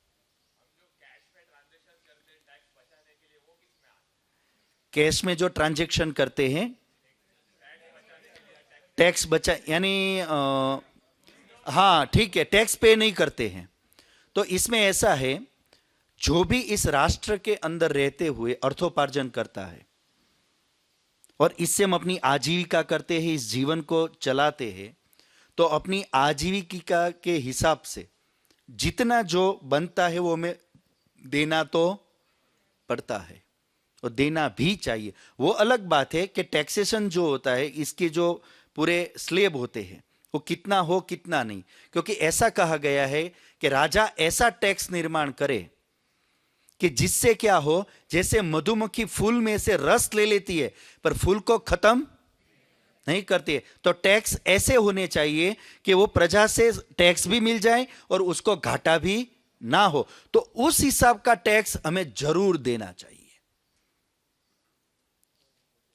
कैश में जो ट्रांजैक्शन करते हैं टैक्स बचा, यानी हाँ ठीक है, टैक्स पे नहीं करते हैं। तो इसमें ऐसा है, जो भी इस राष्ट्र के अंदर रहते हुए अर्थोपार्जन करता है और इससे हम अपनी आजीविका करते हैं, इस जीवन को चलाते हैं, तो अपनी आजीविका के हिसाब से जितना जो बनता है वो हमें देना तो पड़ता है और देना भी चाहिए। वो अलग बात है कि टैक्सेशन जो होता है, इसके जो पूरे स्लेब होते हैं वो कितना हो कितना नहीं, क्योंकि ऐसा कहा गया है कि राजा ऐसा टैक्स निर्माण करे कि जिससे क्या हो, जैसे मधुमक्खी फूल में से रस ले लेती है पर फूल को खत्म नहीं करती है, तो टैक्स ऐसे होने चाहिए कि वो प्रजा से टैक्स भी मिल जाए और उसको घाटा भी ना हो। तो उस हिसाब का टैक्स हमें जरूर देना चाहिए।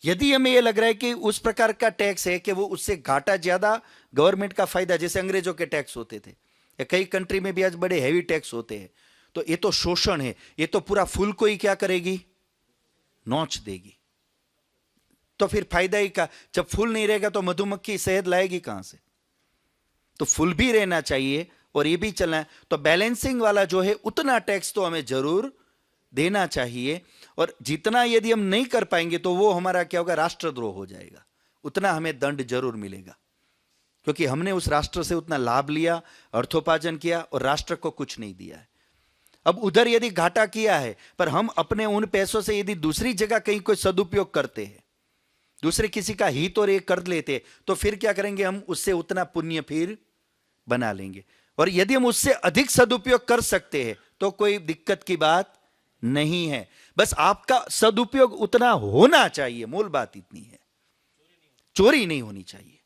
यदि हमें यह लग रहा है कि उस प्रकार का टैक्स है कि वो उससे घाटा ज्यादा, गवर्नमेंट का फायदा, जैसे अंग्रेजों के टैक्स होते थे, या कई कंट्री में भी आज बड़े हैवी टैक्स होते हैं, तो ये तो शोषण है, ये तो पूरा फूल को ही क्या करेगी? नोच देगी। तो फिर फायदा ही का, जब फूल नहीं रहेगा तो मधुमक्खी शहद लाएगी कहां से? तो फूल भी रहना चाहिए और ये भी चलना है। तो बैलेंसिंग वाला जो है उतना टैक्स तो हमें जरूर देना चाहिए, और जितना यदि हम नहीं कर पाएंगे तो वो हमारा क्या होगा? राष्ट्रद्रोह हो जाएगा। उतना हमें दंड जरूर मिलेगा, क्योंकि हमने उस राष्ट्र से उतना लाभ लिया, अर्थोपार्जन किया और राष्ट्र को कुछ नहीं दिया है। अब उधर यदि घाटा किया है, पर हम अपने उन पैसों से यदि दूसरी जगह कहीं कोई सदुपयोग करते हैं, दूसरे किसी का हित और ये कर लेते, तो फिर क्या करेंगे? हम उससे उतना पुण्य फिर बना लेंगे। और यदि हम उससे अधिक सदुपयोग कर सकते हैं तो कोई दिक्कत की बात नहीं है, बस आपका सदुपयोग उतना होना चाहिए। मूल बात इतनी है, चोरी नहीं होनी चाहिए।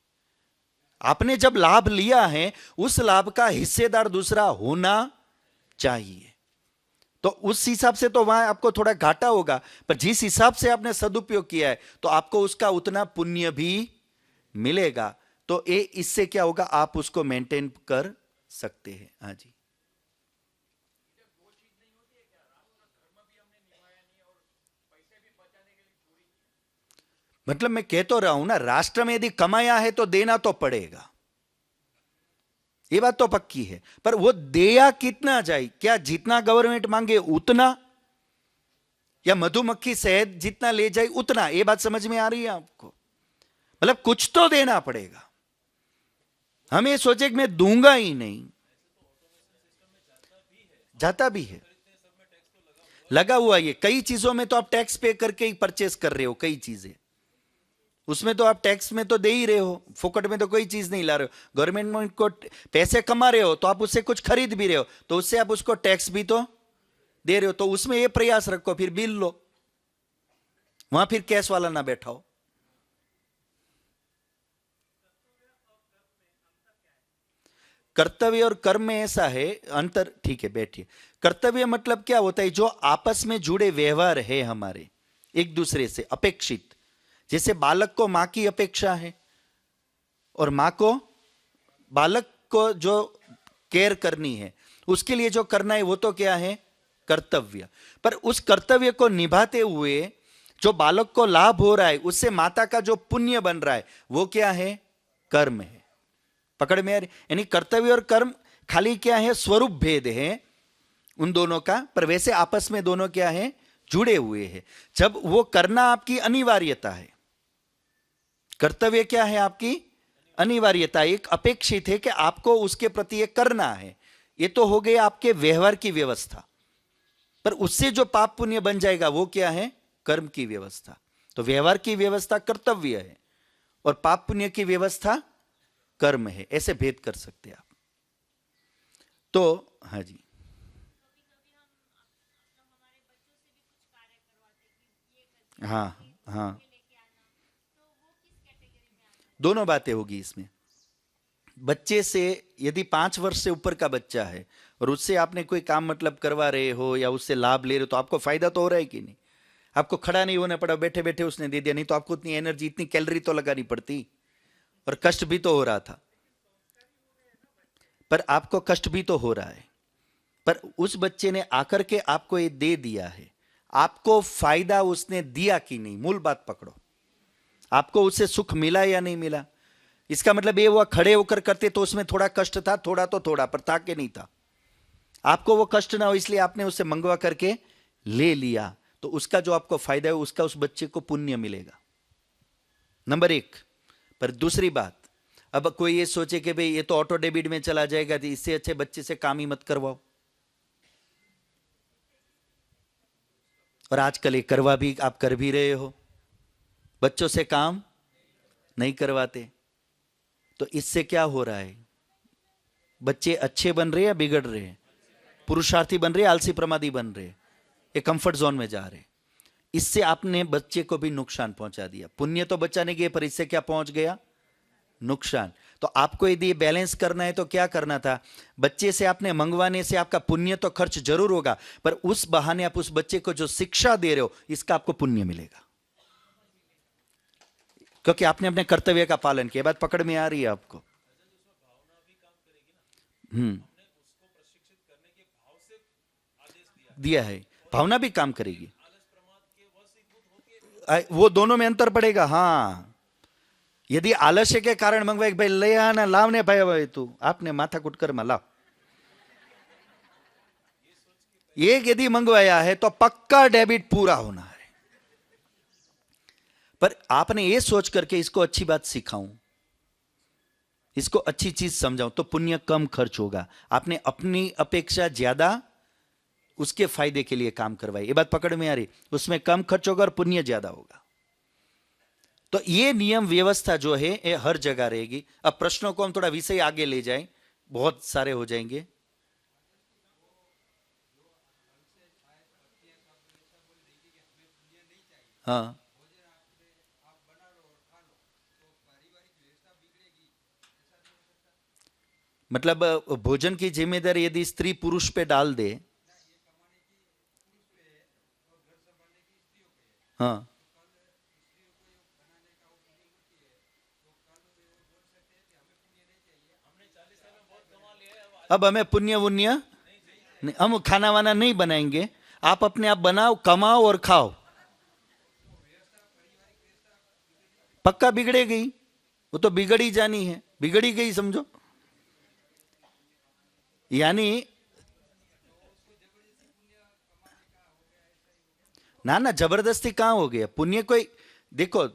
आपने जब लाभ लिया है उस लाभ का हिस्सेदार दूसरा होना चाहिए। तो उस हिसाब से तो वहां आपको थोड़ा घाटा होगा, पर जिस हिसाब से आपने सदुपयोग किया है तो आपको उसका उतना पुण्य भी मिलेगा। तो इससे क्या होगा? आप उसको मेंटेन कर सकते हैं। हाँ जी, मतलब मैं कह तो रहा हूं ना, राष्ट्र में यदि कमाया है तो देना तो पड़ेगा, ये बात तो पक्की है। पर वो देया कितना जाए? क्या जितना गवर्नमेंट मांगे उतना, या मधुमक्खी शहद जितना ले जाए उतना? ये बात समझ में आ रही है आपको? मतलब कुछ तो देना पड़ेगा। हम ये सोचे कि मैं दूंगा ही नहीं, जाता भी है, लगा हुआ। ये कई चीजों में तो आप टैक्स पे करके ही परचेस कर रहे हो, कई चीजें उसमें तो आप टैक्स में तो दे ही रहे हो, फोकट में तो कोई चीज नहीं ला रहे हो। गवर्नमेंट को पैसे कमा रहे हो तो आप उससे कुछ खरीद भी रहे हो, तो उससे आप उसको टैक्स भी तो दे रहे हो। तो उसमें ये प्रयास रखो, फिर बिल लो, वहां फिर कैश वाला ना बैठा हो। कर्तव्य और कर्म में ऐसा है अंतर, ठीक है बैठिए। कर्तव्य मतलब क्या होता है? जो आपस में जुड़े व्यवहार है हमारे एक दूसरे से अपेक्षित। जैसे बालक को मां की अपेक्षा है, और मां को बालक को जो केयर करनी है उसके लिए जो करना है वो तो क्या है? कर्तव्य। पर उस कर्तव्य को निभाते हुए जो बालक को लाभ हो रहा है, उससे माता का जो पुण्य बन रहा है, वो क्या है? कर्म है। पकड़ में आ रही? यानी कर्तव्य और कर्म खाली क्या है? स्वरूप भेद है उन दोनों का, पर वैसे आपस में दोनों क्या है? जुड़े हुए हैं। जब वो करना आपकी अनिवार्यता है, कर्तव्य क्या है? आपकी अनिवार्यता, एक अपेक्षित है कि आपको उसके प्रति ये करना है। ये तो हो गया आपके व्यवहार की व्यवस्था, पर उससे जो पाप पुण्य बन जाएगा वो क्या है? कर्म की व्यवस्था। तो व्यवहार की व्यवस्था कर्तव्य है और पाप पुण्य की व्यवस्था कर्म है, ऐसे भेद कर सकते हैं आप। तो हाँ जी, हाँ हाँ, दोनों बातें होगी इसमें। बच्चे से यदि 5 वर्ष से ऊपर का बच्चा है और उससे आपने कोई काम मतलब करवा रहे हो या उससे लाभ ले रहे हो, तो आपको फायदा तो हो रहा है कि नहीं? आपको खड़ा नहीं होना पड़ा, बैठे बैठे उसने दे दिया, नहीं तो आपको उतनी एनर्जी, इतनी कैलोरी तो लगानी पड़ती, और कष्ट भी तो हो रहा था। पर आपको कष्ट भी तो हो रहा है, पर उस बच्चे ने आकर के आपको ये दे दिया है, आपको फायदा उसने दिया कि नहीं? मूल बात पकड़ो, आपको उससे सुख मिला या नहीं मिला? इसका मतलब ये हुआ खड़े होकर करते तो उसमें थोड़ा कष्ट था, थोड़ा तो थोड़ा, पर था कि नहीं था? आपको वो कष्ट ना हो इसलिए आपने उससे मंगवा करके ले लिया, तो उसका जो आपको फायदा है उसका उस बच्चे को पुण्य मिलेगा, नंबर 1। पर दूसरी बात, अब कोई ये सोचे कि भाई ये तो ऑटो डेबिट में चला जाएगा, तो इससे अच्छे बच्चे से काम ही मत करवाओ। और आजकल ये करवा भी आप कर भी रहे हो, बच्चों से काम नहीं करवाते। तो इससे क्या हो रहा है? बच्चे अच्छे बन रहे हैं या बिगड़ रहे हैं? पुरुषार्थी बन रहे हैं, आलसी प्रमादी बन रहे हैं, ये कंफर्ट जोन में जा रहे हैं। इससे आपने बच्चे को भी नुकसान पहुंचा दिया। पुण्य तो बचाने गए, पर इससे क्या पहुंच गया? नुकसान। तो आपको यदि बैलेंस करना है तो क्या करना था? बच्चे से आपने मंगवाने से आपका पुण्य तो खर्च जरूर होगा, पर उस बहाने आप उस बच्चे को जो शिक्षा दे रहे हो इसका आपको पुण्य मिलेगा, क्योंकि आपने अपने कर्तव्य का पालन किया। बात पकड़ में आ रही है आपको? दिया है, भावना भी काम करेगी, वो दोनों में अंतर पड़ेगा। हाँ, यदि आलस्य के कारण मंगवाए, भाई ले आना, लावने भाई तू आपने माथा कुटकर में लाव, एक यदि मंगवाया है तो पक्का डेबिट पूरा होना है। पर आपने ये सोच करके इसको अच्छी बात सिखाऊं, इसको अच्छी चीज समझाऊं, तो पुण्य कम खर्च होगा। आपने अपनी अपेक्षा ज्यादा उसके फायदे के लिए काम करवाई, ये बात पकड़ में आ रही? उसमें कम खर्च होगा और पुण्य ज्यादा होगा। तो ये नियम व्यवस्था जो है ये हर जगह रहेगी। अब प्रश्नों को हम थोड़ा विषय आगे ले जाएं, बहुत सारे हो जाएंगे। हाँ, मतलब भोजन की जिम्मेदारी यदि स्त्री पुरुष पे डाल दे, हाँ, अब हमें पुण्य वुण्य नहीं, हम खाना वाना नहीं बनाएंगे, आप अपने आप बनाओ, कमाओ और खाओ। पक्का बिगड़ेगी, वो तो बिगड़ ही जानी है, बिगड़ ही गई समझो। यानी ना ना, जबरदस्ती कहां हो गया पुण्य। कोई देखो,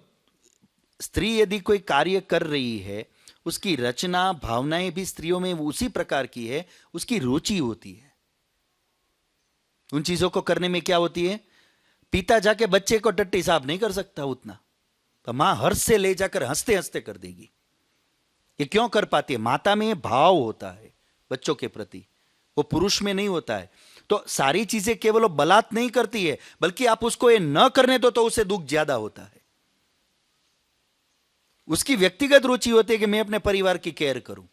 स्त्री यदि कोई कार्य कर रही है, उसकी रचना भावनाएं भी स्त्रियों में उसी प्रकार की है, उसकी रुचि होती है उन चीजों को करने में। क्या होती है, पिता जाके बच्चे को टट्टी साफ नहीं कर सकता उतना, तो मां हर्ष से ले जाकर हंसते हंसते कर देगी। ये क्यों कर पाती है, माता में भाव होता है बच्चों के प्रति, वो पुरुष में नहीं होता है। तो सारी चीजें केवल वो बलात् नहीं करती है, बल्कि आप उसको ये न करने दो तो उसे दुख ज्यादा होता है। उसकी व्यक्तिगत रुचि होती है कि मैं अपने परिवार की केयर करूं।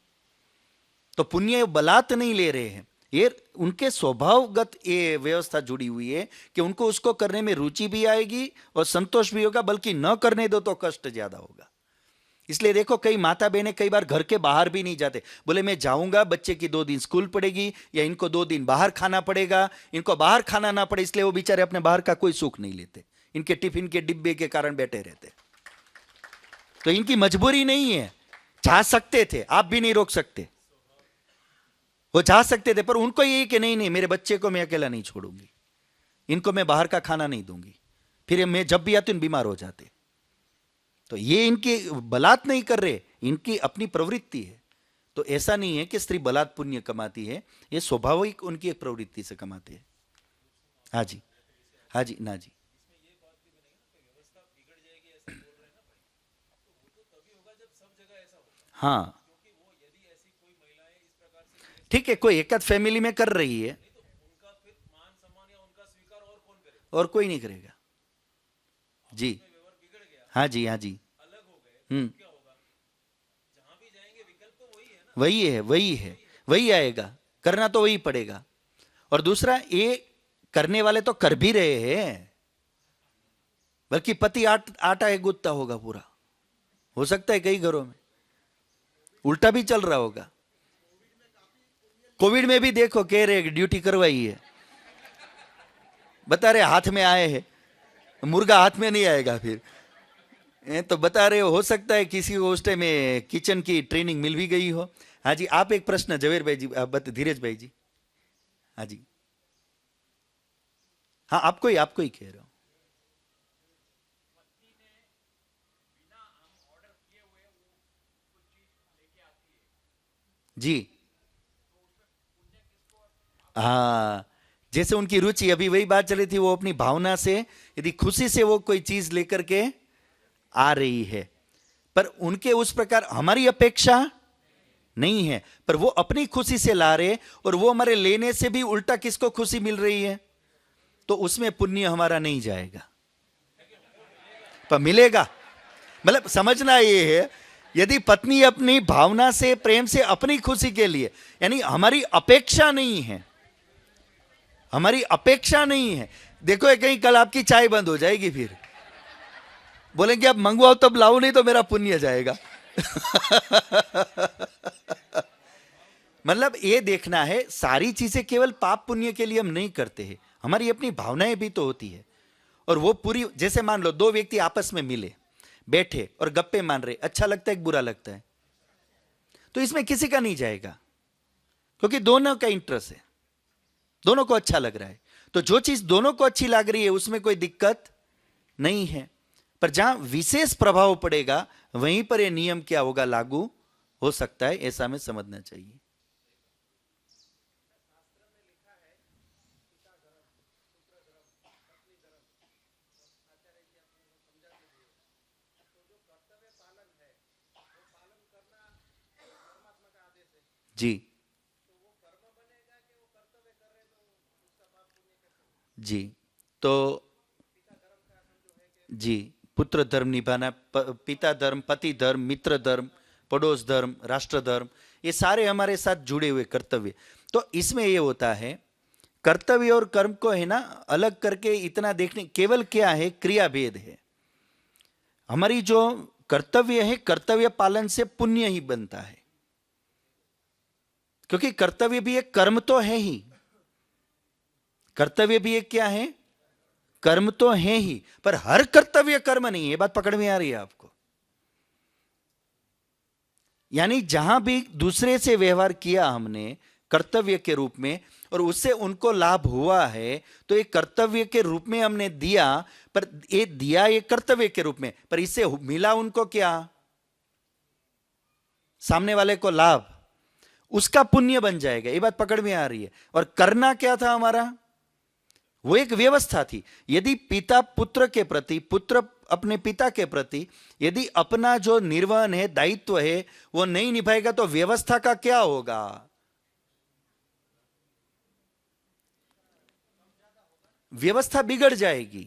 तो पुण्य बलात् नहीं ले रहे हैं, ये उनके स्वभावगत ये व्यवस्था जुड़ी हुई है कि उनको उसको करने में रुचि भी आएगी और संतोष भी होगा, बल्कि न करने दो तो कष्ट ज्यादा होगा। इसलिए देखो, कई माता बहनें कई बार घर के बाहर भी नहीं जाते, बोले मैं जाऊंगा, बच्चे की 2 दिन स्कूल पड़ेगी या इनको 2 दिन बाहर खाना पड़ेगा, इनको बाहर खाना ना पड़े, इसलिए वो बेचारे अपने बाहर का कोई सुख नहीं लेते, इनके टिफिन के डिब्बे के कारण बैठे रहते। तो इनकी मजबूरी नहीं है, जा सकते थे, आप भी नहीं रोक सकते, वो जा सकते थे, पर उनको यही कि नहीं नहीं, मेरे बच्चे को मैं अकेला नहीं छोड़ूंगी, इनको मैं बाहर का खाना नहीं दूंगी, फिर मैं जब भी आती हूं बीमार हो जाते। तो ये इनकी बलात् नहीं कर रहे, इनकी अपनी प्रवृत्ति है। तो ऐसा नहीं है कि स्त्री बलात् पुण्य कमाती है, ये स्वाभाविक उनकी एक प्रवृत्ति से कमाते हैं। हाँ जी, हाँ जी, ना जी। हाँ ठीक है, कोई एक आध फैमिली में कर रही है और कोई नहीं करेगा। जी हाँ जी, हाँ जी। वही है, वही है, वही आएगा, करना तो वही पड़ेगा। और दूसरा, ये करने वाले तो कर भी रहे हैं, बल्कि पति आटा है गूंथता होगा पूरा, हो सकता है कई घरों में उल्टा भी चल रहा होगा। कोविड में भी देखो, कह रहे ड्यूटी करवाई है, बता रहे हाथ में आए हैं, मुर्गा हाथ में नहीं आएगा फिर। तो बता रहे हो सकता है किसी को उस टाइम में किचन की ट्रेनिंग मिल भी गई हो। हाँ जी, आप एक प्रश्न जवेर भाई जी, धीरज भाई जी। हाँ जी, हाँ आपको ही कह रहा हूं। जी हाँ, जैसे उनकी रुचि, अभी वही बात चली थी, वो अपनी भावना से यदि खुशी से वो कोई चीज लेकर के आ रही है, पर उनके उस प्रकार हमारी अपेक्षा नहीं है, पर वो अपनी खुशी से ला रहे, और वो हमारे लेने से भी उल्टा किसको खुशी मिल रही है, तो उसमें पुण्य हमारा नहीं जाएगा, पर मिलेगा। मतलब समझना ये है, यदि पत्नी अपनी भावना से, प्रेम से, अपनी खुशी के लिए, यानी हमारी अपेक्षा नहीं है, हमारी अपेक्षा नहीं है। देखो ये कहीं कल आपकी चाय बंद हो जाएगी, फिर बोलेंगे अब मंगवाओ तब लाओ, नहीं तो मेरा पुण्य जाएगा। मतलब ये देखना है, सारी चीजें केवल पाप पुण्य के लिए हम नहीं करते हैं, हमारी अपनी भावनाएं भी तो होती है। और वो पूरी, जैसे मान लो 2 व्यक्ति आपस में मिले, बैठे और गप्पे मान रहे, अच्छा लगता है कि बुरा लगता है, तो इसमें किसी का नहीं जाएगा, क्योंकि दोनों का इंटरेस्ट है, दोनों को अच्छा लग रहा है। तो जो चीज दोनों को अच्छी लग रही है उसमें कोई दिक्कत नहीं है, पर जहां विशेष प्रभाव पड़ेगा वहीं पर यह नियम क्या होगा, लागू हो सकता है, ऐसा हमें समझना चाहिए। जी जी, तो जी, पुत्र धर्म निभाना, पिता धर्म, पति धर्म, मित्र धर्म, पड़ोस धर्म, राष्ट्र धर्म, ये सारे हमारे साथ जुड़े हुए कर्तव्य। तो इसमें ये होता है, कर्तव्य और कर्म को है ना अलग करके इतना देखने, केवल क्या है, क्रिया भेद है। हमारी जो कर्तव्य है, कर्तव्य पालन से पुण्य ही बनता है, क्योंकि कर्तव्य भी एक कर्म तो है ही, कर्तव्य भी एक क्या है, कर्म तो है ही, पर हर कर्तव्य कर्म नहीं है। बात पकड़ में आ रही है आपको? यानी जहां भी दूसरे से व्यवहार किया हमने कर्तव्य के रूप में और उससे उनको लाभ हुआ है, तो ये कर्तव्य के रूप में हमने दिया, पर ये दिया ये कर्तव्य के रूप में, पर इससे मिला उनको क्या? सामने वाले को लाभ, उसका पुण्य बन जाएगा। ये बात पकड़ में आ रही है। और करना क्या था हमारा? वो एक व्यवस्था थी। यदि पिता पुत्र के प्रति, पुत्र अपने पिता के प्रति यदि अपना जो निर्वहन है, दायित्व है, वो नहीं निभाएगा तो व्यवस्था का क्या होगा? व्यवस्था बिगड़ जाएगी।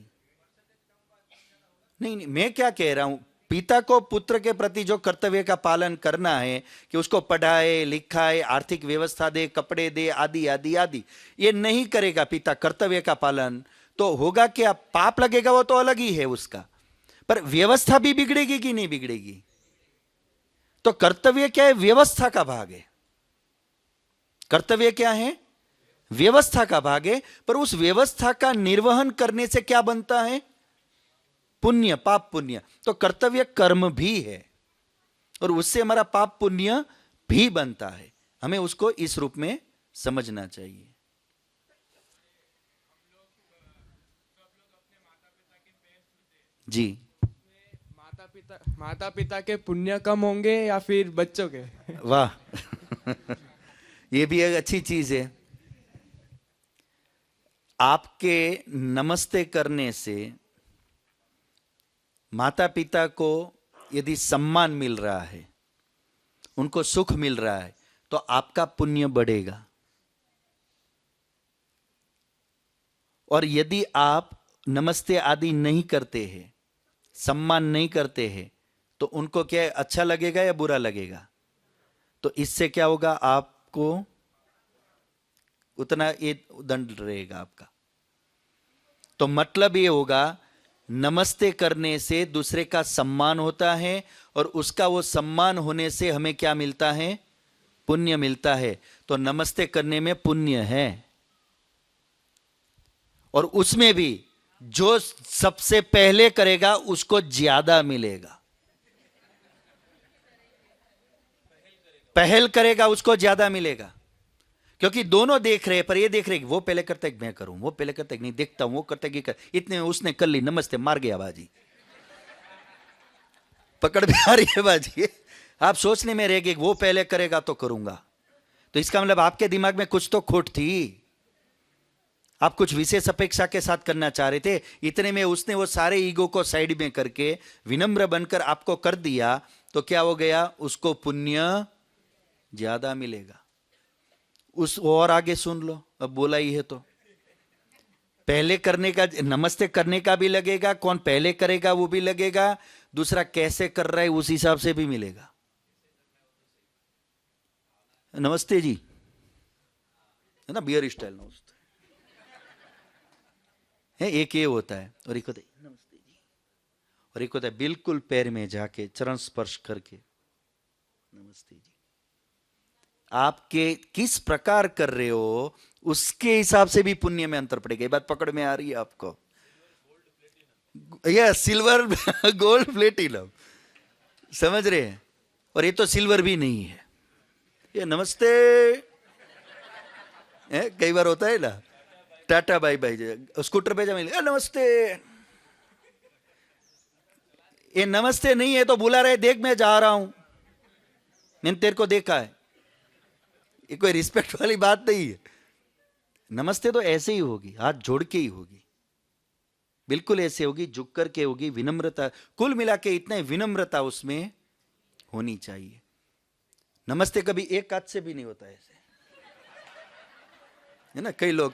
नहीं, मैं क्या कह रहा हूं, पिता को पुत्र के प्रति जो कर्तव्य का पालन करना है कि उसको पढ़ाए लिखाए, आर्थिक व्यवस्था दे, कपड़े दे, आदि आदि आदि, ये नहीं करेगा पिता कर्तव्य का पालन, तो होगा क्या? पाप लगेगा, वो तो अलग ही है उसका, पर व्यवस्था भी बिगड़ेगी कि नहीं बिगड़ेगी? तो कर्तव्य क्या है? व्यवस्था का भाग है। कर्तव्य क्या है? व्यवस्था का भाग है। पर उस व्यवस्था का निर्वहन करने से क्या बनता है? पुण्य, पाप पुण्य। तो कर्तव्य कर्म भी है और उससे हमारा पाप पुण्य भी बनता है। हमें उसको इस रूप में समझना चाहिए। जी, माता पिता के पुण्य कम होंगे या फिर बच्चों के? वाह ये भी एक अच्छी चीज है। आपके नमस्ते करने से माता पिता को यदि सम्मान मिल रहा है, उनको सुख मिल रहा है, तो आपका पुण्य बढ़ेगा। और यदि आप नमस्ते आदि नहीं करते हैं, सम्मान नहीं करते हैं, तो उनको क्या अच्छा लगेगा या बुरा लगेगा? तो इससे क्या होगा? आपको उतना ये दंड रहेगा आपका। तो मतलब ये होगा, नमस्ते करने से दूसरे का सम्मान होता है और उसका वो सम्मान होने से हमें क्या मिलता है? पुण्य मिलता है। तो नमस्ते करने में पुण्य है। और उसमें भी जो सबसे पहले करेगा उसको ज्यादा मिलेगा। पहल करेगा उसको ज्यादा मिलेगा, क्योंकि दोनों देख रहे हैं, पर ये देख रहे हैं वो पहले करता है मैं करूं, वो पहले करता है नहीं, देखता हूं वो करता है कर, इतने में उसने कर ली, नमस्ते, मार गया बाजी। पकड़ में आ रही है बाजी? आप सोचने में रह गए वो पहले करेगा तो करूंगा, तो इसका मतलब आपके दिमाग में कुछ तो खोट थी। आप कुछ विशेष अपेक्षा के साथ करना चाह रहे थे, इतने में उसने वो सारे ईगो को साइड में करके विनम्र बनकर आपको कर दिया, तो क्या हो गया? उसको पुण्य ज्यादा मिलेगा। उस और आगे सुन लो, अब बोला ही है तो पहले करने का, नमस्ते करने का भी लगेगा, कौन पहले करेगा वो भी लगेगा, दूसरा कैसे कर रहा है उस हिसाब से भी मिलेगा। नमस्ते जी है ना, बियर स्टाइल नमस्ते है, एक ये होता है, और एक होता है नमस्ते जी, और एक होता है बिल्कुल पैर में जाके चरण स्पर्श करके नमस्ते जी। आपके किस प्रकार कर रहे हो उसके हिसाब से भी पुण्य में अंतर पड़ेगा। ये बात पकड़ में आ रही है आपको? यह सिल्वर गोल्ड प्लेटिनम, समझ रहे हैं? और ये तो सिल्वर भी नहीं है, ये नमस्ते है, कई बार होता है ना, टाटा बाय बाय, स्कूटर पे जा नमस्ते, ये नमस्ते नहीं है तो बुला रहे, देख मैं जा रहा हूं, मैंने तेरे को देखा है। ये कोई रिस्पेक्ट वाली बात नहीं है। नमस्ते तो ऐसे ही होगी, हाथ जोड़ के ही होगी, बिल्कुल ऐसे होगी, झुक करके होगी, विनम्रता, कुल मिला के इतने विनम्रता उसमें होनी चाहिए। नमस्ते कभी एक हाथ से भी नहीं होता ऐसे, है ना? कई लोग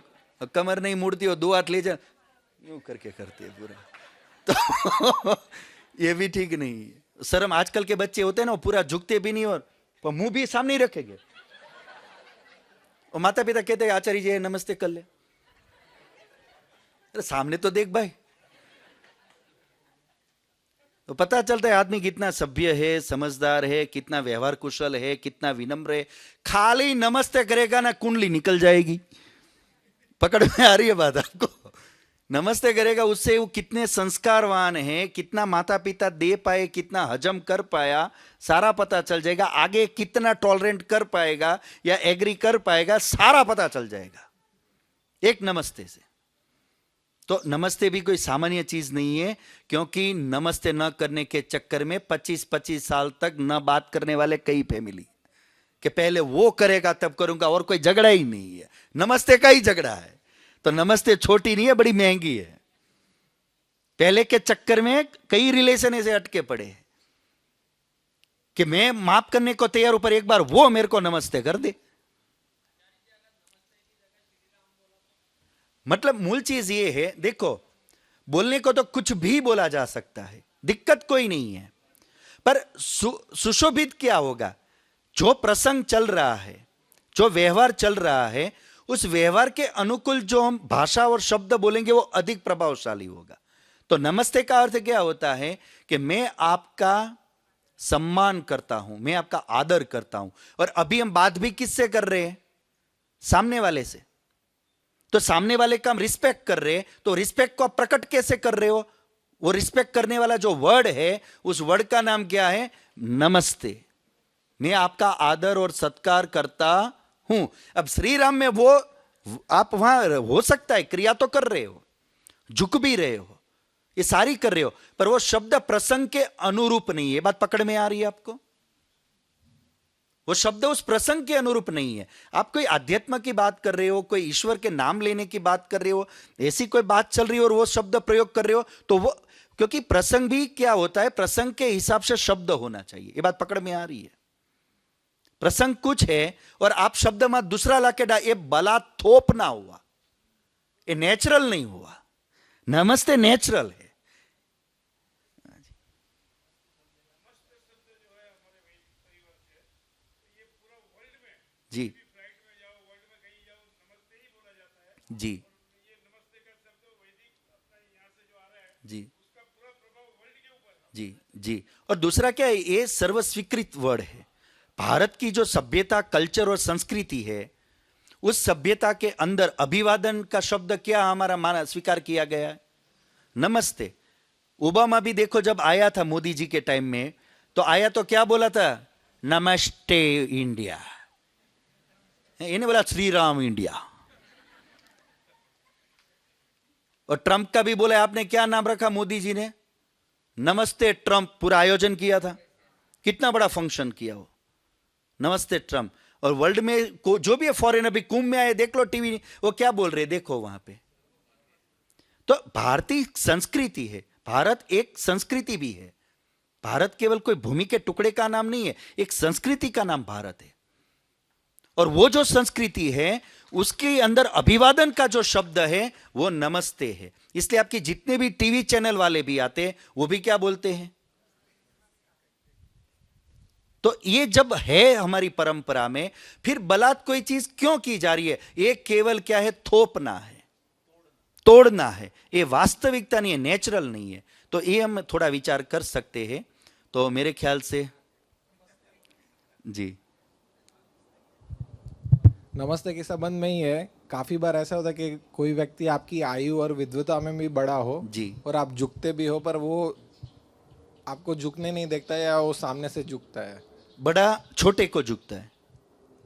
कमर नहीं मुड़ती और दो हाथ ले जा यूं करके करते हैं पूरा, तो ये भी ठीक नहीं है। शर्म, आजकल के बच्चे होते हैं ना, वो पूरा झुकते भी नहीं और मुंह भी सामने ही रखेंगे, और माता पिता कहते हैं आचार्य जी नमस्ते कर ले, अरे सामने तो देख भाई। तो पता चलता है आदमी कितना सभ्य है, समझदार है, कितना व्यवहार कुशल है, कितना विनम्र है। खाली नमस्ते करेगा ना, कुंडली निकल जाएगी। पकड़ में आ रही है बात आपको? नमस्ते करेगा, उससे वो कितने संस्कारवान है, कितना माता पिता दे पाए, कितना हजम कर पाया, सारा पता चल जाएगा। आगे कितना टॉलरेंट कर पाएगा या एग्री कर पाएगा, सारा पता चल जाएगा एक नमस्ते से। तो नमस्ते भी कोई सामान्य चीज नहीं है, क्योंकि नमस्ते न करने के चक्कर में 25-25 साल तक न बात करने वाले कई फैमिली कि पहले वो करेगा तब करूंगा, और कोई झगड़ा ही नहीं है, नमस्ते का ही झगड़ा है। तो नमस्ते छोटी नहीं है, बड़ी महंगी है। पहले के चक्कर में कई रिलेशन ऐसे अटके पड़े हैं कि मैं माफ करने को तैयार हूं, पर एक बार वो मेरे को नमस्ते कर दे। मतलब मूल चीज ये है, देखो बोलने को तो कुछ भी बोला जा सकता है, दिक्कत कोई नहीं है, पर सुशोभित क्या होगा? जो प्रसंग चल रहा है, जो व्यवहार चल रहा है, उस व्यवहार के अनुकूल जो हम भाषा और शब्द बोलेंगे वो अधिक प्रभावशाली होगा। तो नमस्ते का अर्थ क्या होता है कि मैं आपका सम्मान करता हूं, मैं आपका आदर करता हूं। और अभी हम बात भी किससे कर रहे हैं? सामने वाले से। तो सामने वाले का हम रिस्पेक्ट कर रहे हैं, तो रिस्पेक्ट को आप प्रकट कैसे कर रहे हो? वो रिस्पेक्ट करने वाला जो वर्ड है, उस वर्ड का नाम क्या है? नमस्ते। मैं आपका आदर और सत्कार करता हूं। अब श्री राम में वो आप वहां हो सकता है क्रिया तो कर रहे हो, झुक भी रहे हो, ये सारी कर रहे हो, पर वो शब्द प्रसंग के अनुरूप नहीं है। बात पकड़ में आ रही है आपको? वो शब्द उस प्रसंग के अनुरूप नहीं है। आप कोई अध्यात्म की बात कर रहे हो, कोई ईश्वर के नाम लेने की बात कर रहे हो, ऐसी कोई बात चल रही हो और वो शब्द प्रयोग कर रहे हो, तो वो, क्योंकि प्रसंग भी क्या होता है, प्रसंग के हिसाब से शब्द होना चाहिए। ये बात पकड़ में आ रही है? प्रसंग कुछ है और आप शब्द में दूसरा लाके ये बला थोपना हुआ, ये नेचुरल नहीं हुआ। नमस्ते नेचुरल है। जी जी जी जी जी। और दूसरा क्या है, ये सर्वस्वीकृत वर्ड है। भारत की जो सभ्यता, कल्चर और संस्कृति है, उस सभ्यता के अंदर अभिवादन का शब्द क्या हमारा माना स्वीकार किया गया है? नमस्ते। ओबामा भी देखो जब आया था मोदी जी के टाइम में, तो आया तो क्या बोला था? नमस्ते इंडिया। इन्हें बोला श्री राम इंडिया। और ट्रंप का भी बोला, आपने क्या नाम रखा मोदी जी ने? नमस्ते ट्रंप। पूरा आयोजन किया था, कितना बड़ा फंक्शन किया वो, नमस्ते ट्रंप। और वर्ल्ड में जो भी है फॉरेन, अभी कुंभ में आए, देख लो टीवी, वो क्या बोल रहे देखो वहां पे। तो भारतीय संस्कृति है, भारत एक संस्कृति भी है। भारत केवल कोई भूमि के टुकड़े का नाम नहीं है, एक संस्कृति का नाम भारत है। और वो जो संस्कृति है, उसके अंदर अभिवादन का जो शब्द है वो नमस्ते है। इसलिए आपके जितने भी टीवी चैनल वाले भी आते हैं, वो भी क्या बोलते हैं? तो ये जब है हमारी परंपरा में, फिर बलात् कोई चीज क्यों की जा रही है? ये केवल क्या है? थोपना है, तोड़ना है। ये वास्तविकता नहीं है, नेचुरल नहीं है। तो ये हम थोड़ा विचार कर सकते हैं। तो मेरे ख्याल से जी, नमस्ते के संबंध में ही है, काफी बार ऐसा होता है कि कोई व्यक्ति आपकी आयु और विद्वता में भी बड़ा हो जी और आप झुकते भी हो, पर वो आपको झुकने नहीं देखता है या वो सामने से झुकता है। बड़ा छोटे को झुकता है।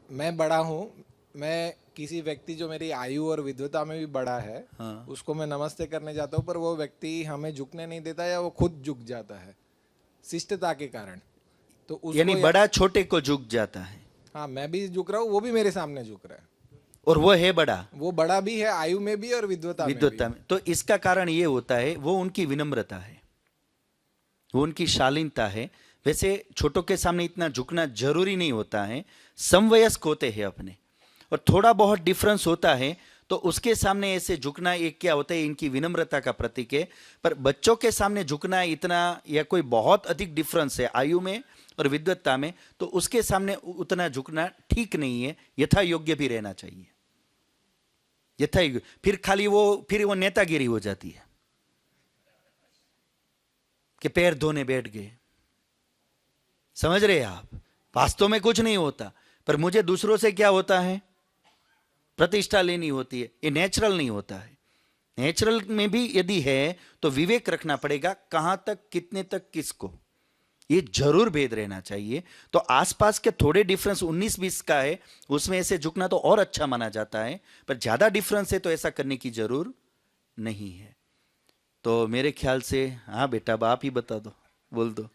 मैं बड़ा हूँ, मैं किसी व्यक्ति जो मेरी आयु और विद्वता में भी बड़ा है, हाँ। उसको मैं नमस्ते करने जाता हूँ, पर वो व्यक्ति हमें झुकने नहीं देता या वो खुद झुक जाता है शिष्टता के कारण। तो उसको यानी बड़ा छोटे को झुक जाता है। हाँ, मैं भी झुक रहा हूँ, वो भी मेरे सामने झुक रहा है, और वो है बड़ा, वो बड़ा भी है आयु में भी और विद्वता में भी। में। तो इसका कारण ये होता है, वो उनकी विनम्रता है, वो उनकी शालीनता है। वैसे छोटों के सामने इतना झुकना जरूरी नहीं होता है, समवयस्क होते हैं अपने, और थोड़ा बहुत डिफरेंस होता है, तो उसके सामने ऐसे झुकना एक क्या होता है, इनकी विनम्रता का प्रतीक है। पर बच्चों के सामने झुकना इतना, या कोई बहुत अधिक डिफरेंस है आयु में और विद्वत्ता में, तो उसके सामने उतना झुकना ठीक नहीं है। यथा योग्य भी रहना चाहिए, यथा योग्य। फिर वो नेतागिरी हो जाती है कि पैर धोने बैठ गए। समझ रहे हैं आप? वास्तव में कुछ नहीं होता, पर मुझे दूसरों से क्या होता है? प्रतिष्ठा लेनी होती है। ये नेचुरल नहीं होता है, नेचुरल में भी यदि है तो विवेक रखना पड़ेगा, कहां तक, कितने तक, किसको, ये जरूर भेद रहना चाहिए। तो आसपास के थोड़े डिफरेंस 19-20 का है, उसमें ऐसे झुकना तो और अच्छा माना जाता है, पर ज्यादा डिफरेंस है तो ऐसा करने की जरूर नहीं है। तो मेरे ख्याल से, हाँ बेटा, अब आप ही बता दो, बोल दो।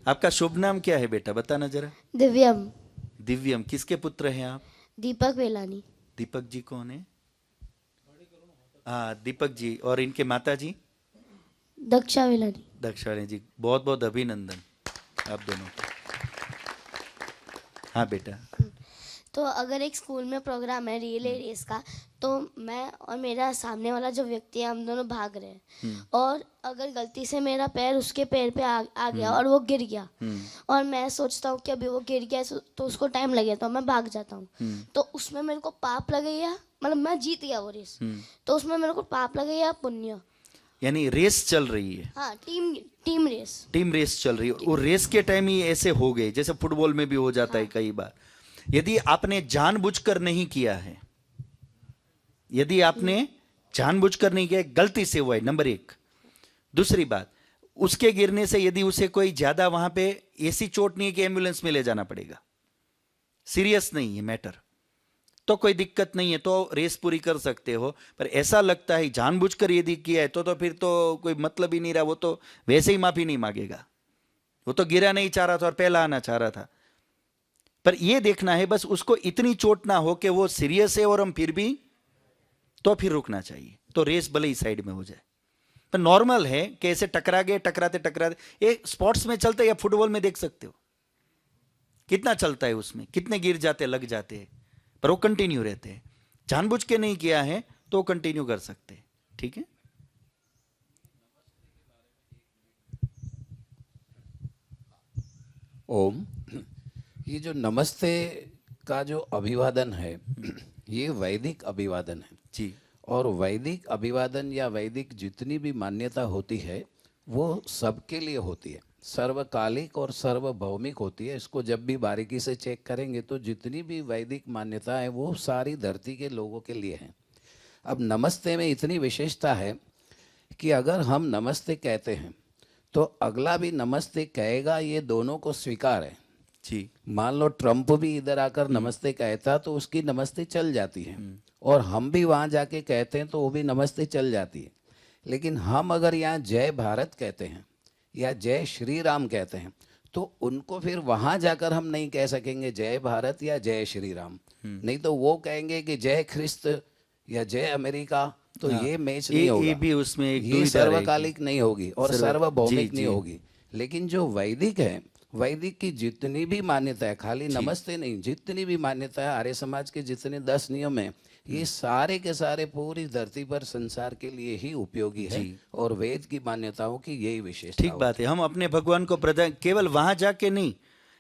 आपका शुभ नाम क्या है बेटा, बताना जरा। दिव्यम। दिव्यम, किसके पुत्र हैं आप? दीपक वेलानी। दीपक जी कौन है? हाँ, दीपक जी। और इनके माता जी? दक्षा वेलानी। दक्षाणी जी, बहुत बहुत अभिनंदन आप दोनों को। हाँ बेटा। तो अगर एक स्कूल में प्रोग्राम है रिले रेस का, तो मैं और मेरा सामने वाला जो व्यक्ति है, हम दोनों भाग रहे हैं, और अगर गलती से मेरा पैर उसके पैर पे आ गया और वो गिर गया, और मैं सोचता हूँ कि अभी वो गिर गया तो उसको टाइम लगेगा, तो मैं भाग जाता हूँ, तो उसमें मेरे को पाप लगेगा, मतलब मैं जीत गया वो रेस, तो उसमें मेरे को पाप लगेगा या पुण्य? यानी रेस चल रही है। हाँ, टीम रेस। टीम रेस चल रही है, वो रेस के टाइम ही ऐसे हो गए, जैसे फुटबॉल में भी हो जाता है कई बार। यदि आपने जानबूझकर नहीं किया है, यदि आपने जानबूझकर नहीं किया, गलती से हुआ है, नंबर 1। दूसरी बात, उसके गिरने से यदि उसे कोई ज्यादा वहां पे ऐसी चोट नहीं है कि एम्बुलेंस में ले जाना पड़ेगा, सीरियस नहीं है मैटर, तो कोई दिक्कत नहीं है, तो रेस पूरी कर सकते हो। पर ऐसा लगता है जानबूझकर यदि किया है तो फिर तो कोई मतलब ही नहीं रहा, वो तो वैसे ही माफी नहीं मांगेगा, वो तो गिरा नहीं चाह रहा था और पहला आना चाह रहा था। पर यह देखना है बस उसको इतनी चोट ना हो कि वो सीरियस है और हम फिर भी, तो फिर रुकना चाहिए, तो रेस भले ही साइड में हो जाए। पर नॉर्मल है कि ऐसे टकरा गए, टकराते टकराते, ये स्पोर्ट्स में चलता है, या फुटबॉल में देख सकते हो कितना चलता है, उसमें कितने गिर जाते, लग जाते हैं, पर वो कंटिन्यू रहते हैं। जानबूझ के नहीं किया है तो कंटिन्यू कर सकते हैं। ठीक है। ओम। ये जो नमस्ते का जो अभिवादन है, ये वैदिक अभिवादन है जी। और वैदिक अभिवादन या वैदिक जितनी भी मान्यता होती है वो सबके लिए होती है, सर्वकालिक और सर्वभौमिक होती है। इसको जब भी बारीकी से चेक करेंगे तो जितनी भी वैदिक मान्यता है वो सारी धरती के लोगों के लिए हैं। अब नमस्ते में इतनी विशेषता है कि अगर हम नमस्ते कहते हैं तो अगला भी नमस्ते कहेगा, ये दोनों को स्वीकार है। जी। मान लो ट्रम्प भी इधर आकर नमस्ते कहता तो उसकी नमस्ते चल जाती है, और हम भी वहाँ जाके कहते हैं तो वो भी नमस्ते चल जाती है। लेकिन हम अगर यहाँ जय भारत कहते हैं या जय श्री राम कहते हैं तो उनको फिर वहाँ जाकर हम नहीं कह सकेंगे जय भारत या जय श्री राम, नहीं तो वो कहेंगे कि जय ख्रिस्त या जय अमेरिका, तो ये मैच नहीं होगा, ये भी उसमें एक ये दुविधा सर्वकालिक नहीं होगी और सार्वभौमिक जी, नहीं जी। होगी। लेकिन जो वैदिक है, वैदिक की जितनी भी मान्यता है, खाली नमस्ते नहीं, जितनी भी मान्यता है, आर्य समाज के जितने 10 नियम है, ये सारे के सारे पूरी धरती पर संसार के लिए ही उपयोगी है, और वेद की मान्यताओं की यही विशेषता। ठीक बात है। हम अपने भगवान को प्रधान केवल वहां जाके नहीं,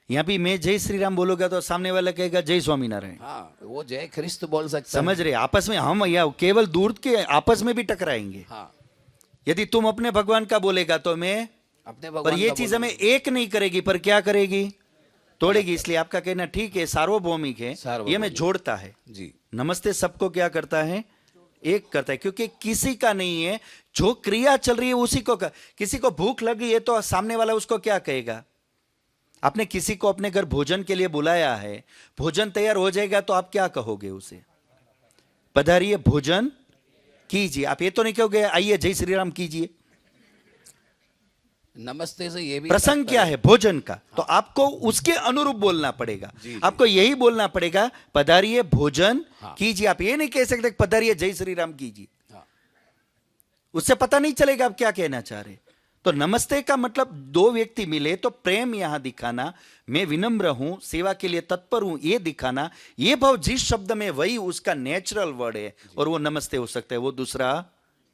यहाँ भी मैं जय श्री राम बोलूंगा तो सामने वाला कहेगा जय स्वामीनारायण। हाँ, वो जय ख्रिस्त बोल सकता समझ रहे? आपस में हम या केवल दूर के आपस में भी टकराएंगे। हाँ, यदि तुम अपने भगवान का बोलेगा तो मैं अपने पर भगवान ये का चीज बोलूंगा। हमें एक नहीं करेगी, पर क्या करेगी? तोड़ेगी। इसलिए आपका कहना ठीक है, सार्वभौमिक है, ये हमें जोड़ता है। जी, नमस्ते सबको क्या करता है? एक करता है, क्योंकि किसी का नहीं है, जो क्रिया चल रही है उसी को किसी को भूख लगी है तो सामने वाला उसको क्या कहेगा? आपने किसी को अपने घर भोजन के लिए बुलाया है, भोजन तैयार हो जाएगा तो आप क्या कहोगे उसे? पधारिए, भोजन कीजिए। आप ये तो नहीं कहोगे आइए जय श्री राम कीजिए। नमस्ते से ये भी प्रसंग क्या है? भोजन का। तो आपको उसके अनुरूप बोलना पड़ेगा। आपको यही बोलना पड़ेगा, पधारिए, भोजन कीजिए। आप ये नहीं कह सकते पधारिए जय श्री राम कीजिए, उससे पता नहीं चलेगा आप क्या कहना चाह रहे। तो नमस्ते का मतलब दो व्यक्ति मिले तो प्रेम यहां दिखाना, मैं विनम्र हूं, सेवा के लिए तत्पर हूं, ये दिखाना। ये भाव जिस शब्द में, वही उसका नेचुरल वर्ड है, और वो नमस्ते हो सकता है, वो दूसरा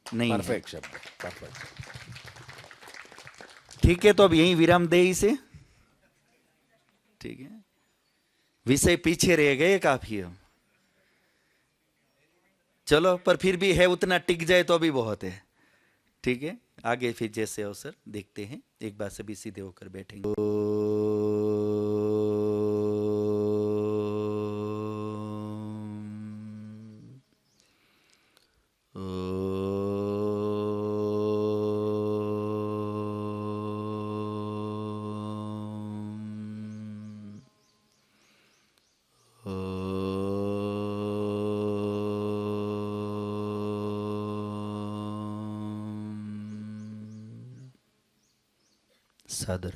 नहीं है। परफेक्ट शब्द, परफेक्ट। ठीक है, तो अब यहीं विराम दे इसे। ठीक है, विषय पीछे रह गए काफी हम। चलो, पर फिर भी है, उतना टिक जाए तो भी बहुत है। ठीक है, आगे फिर जैसे अवसर देखते हैं। एक बार सभी सीधे होकर बैठेंगे। सादर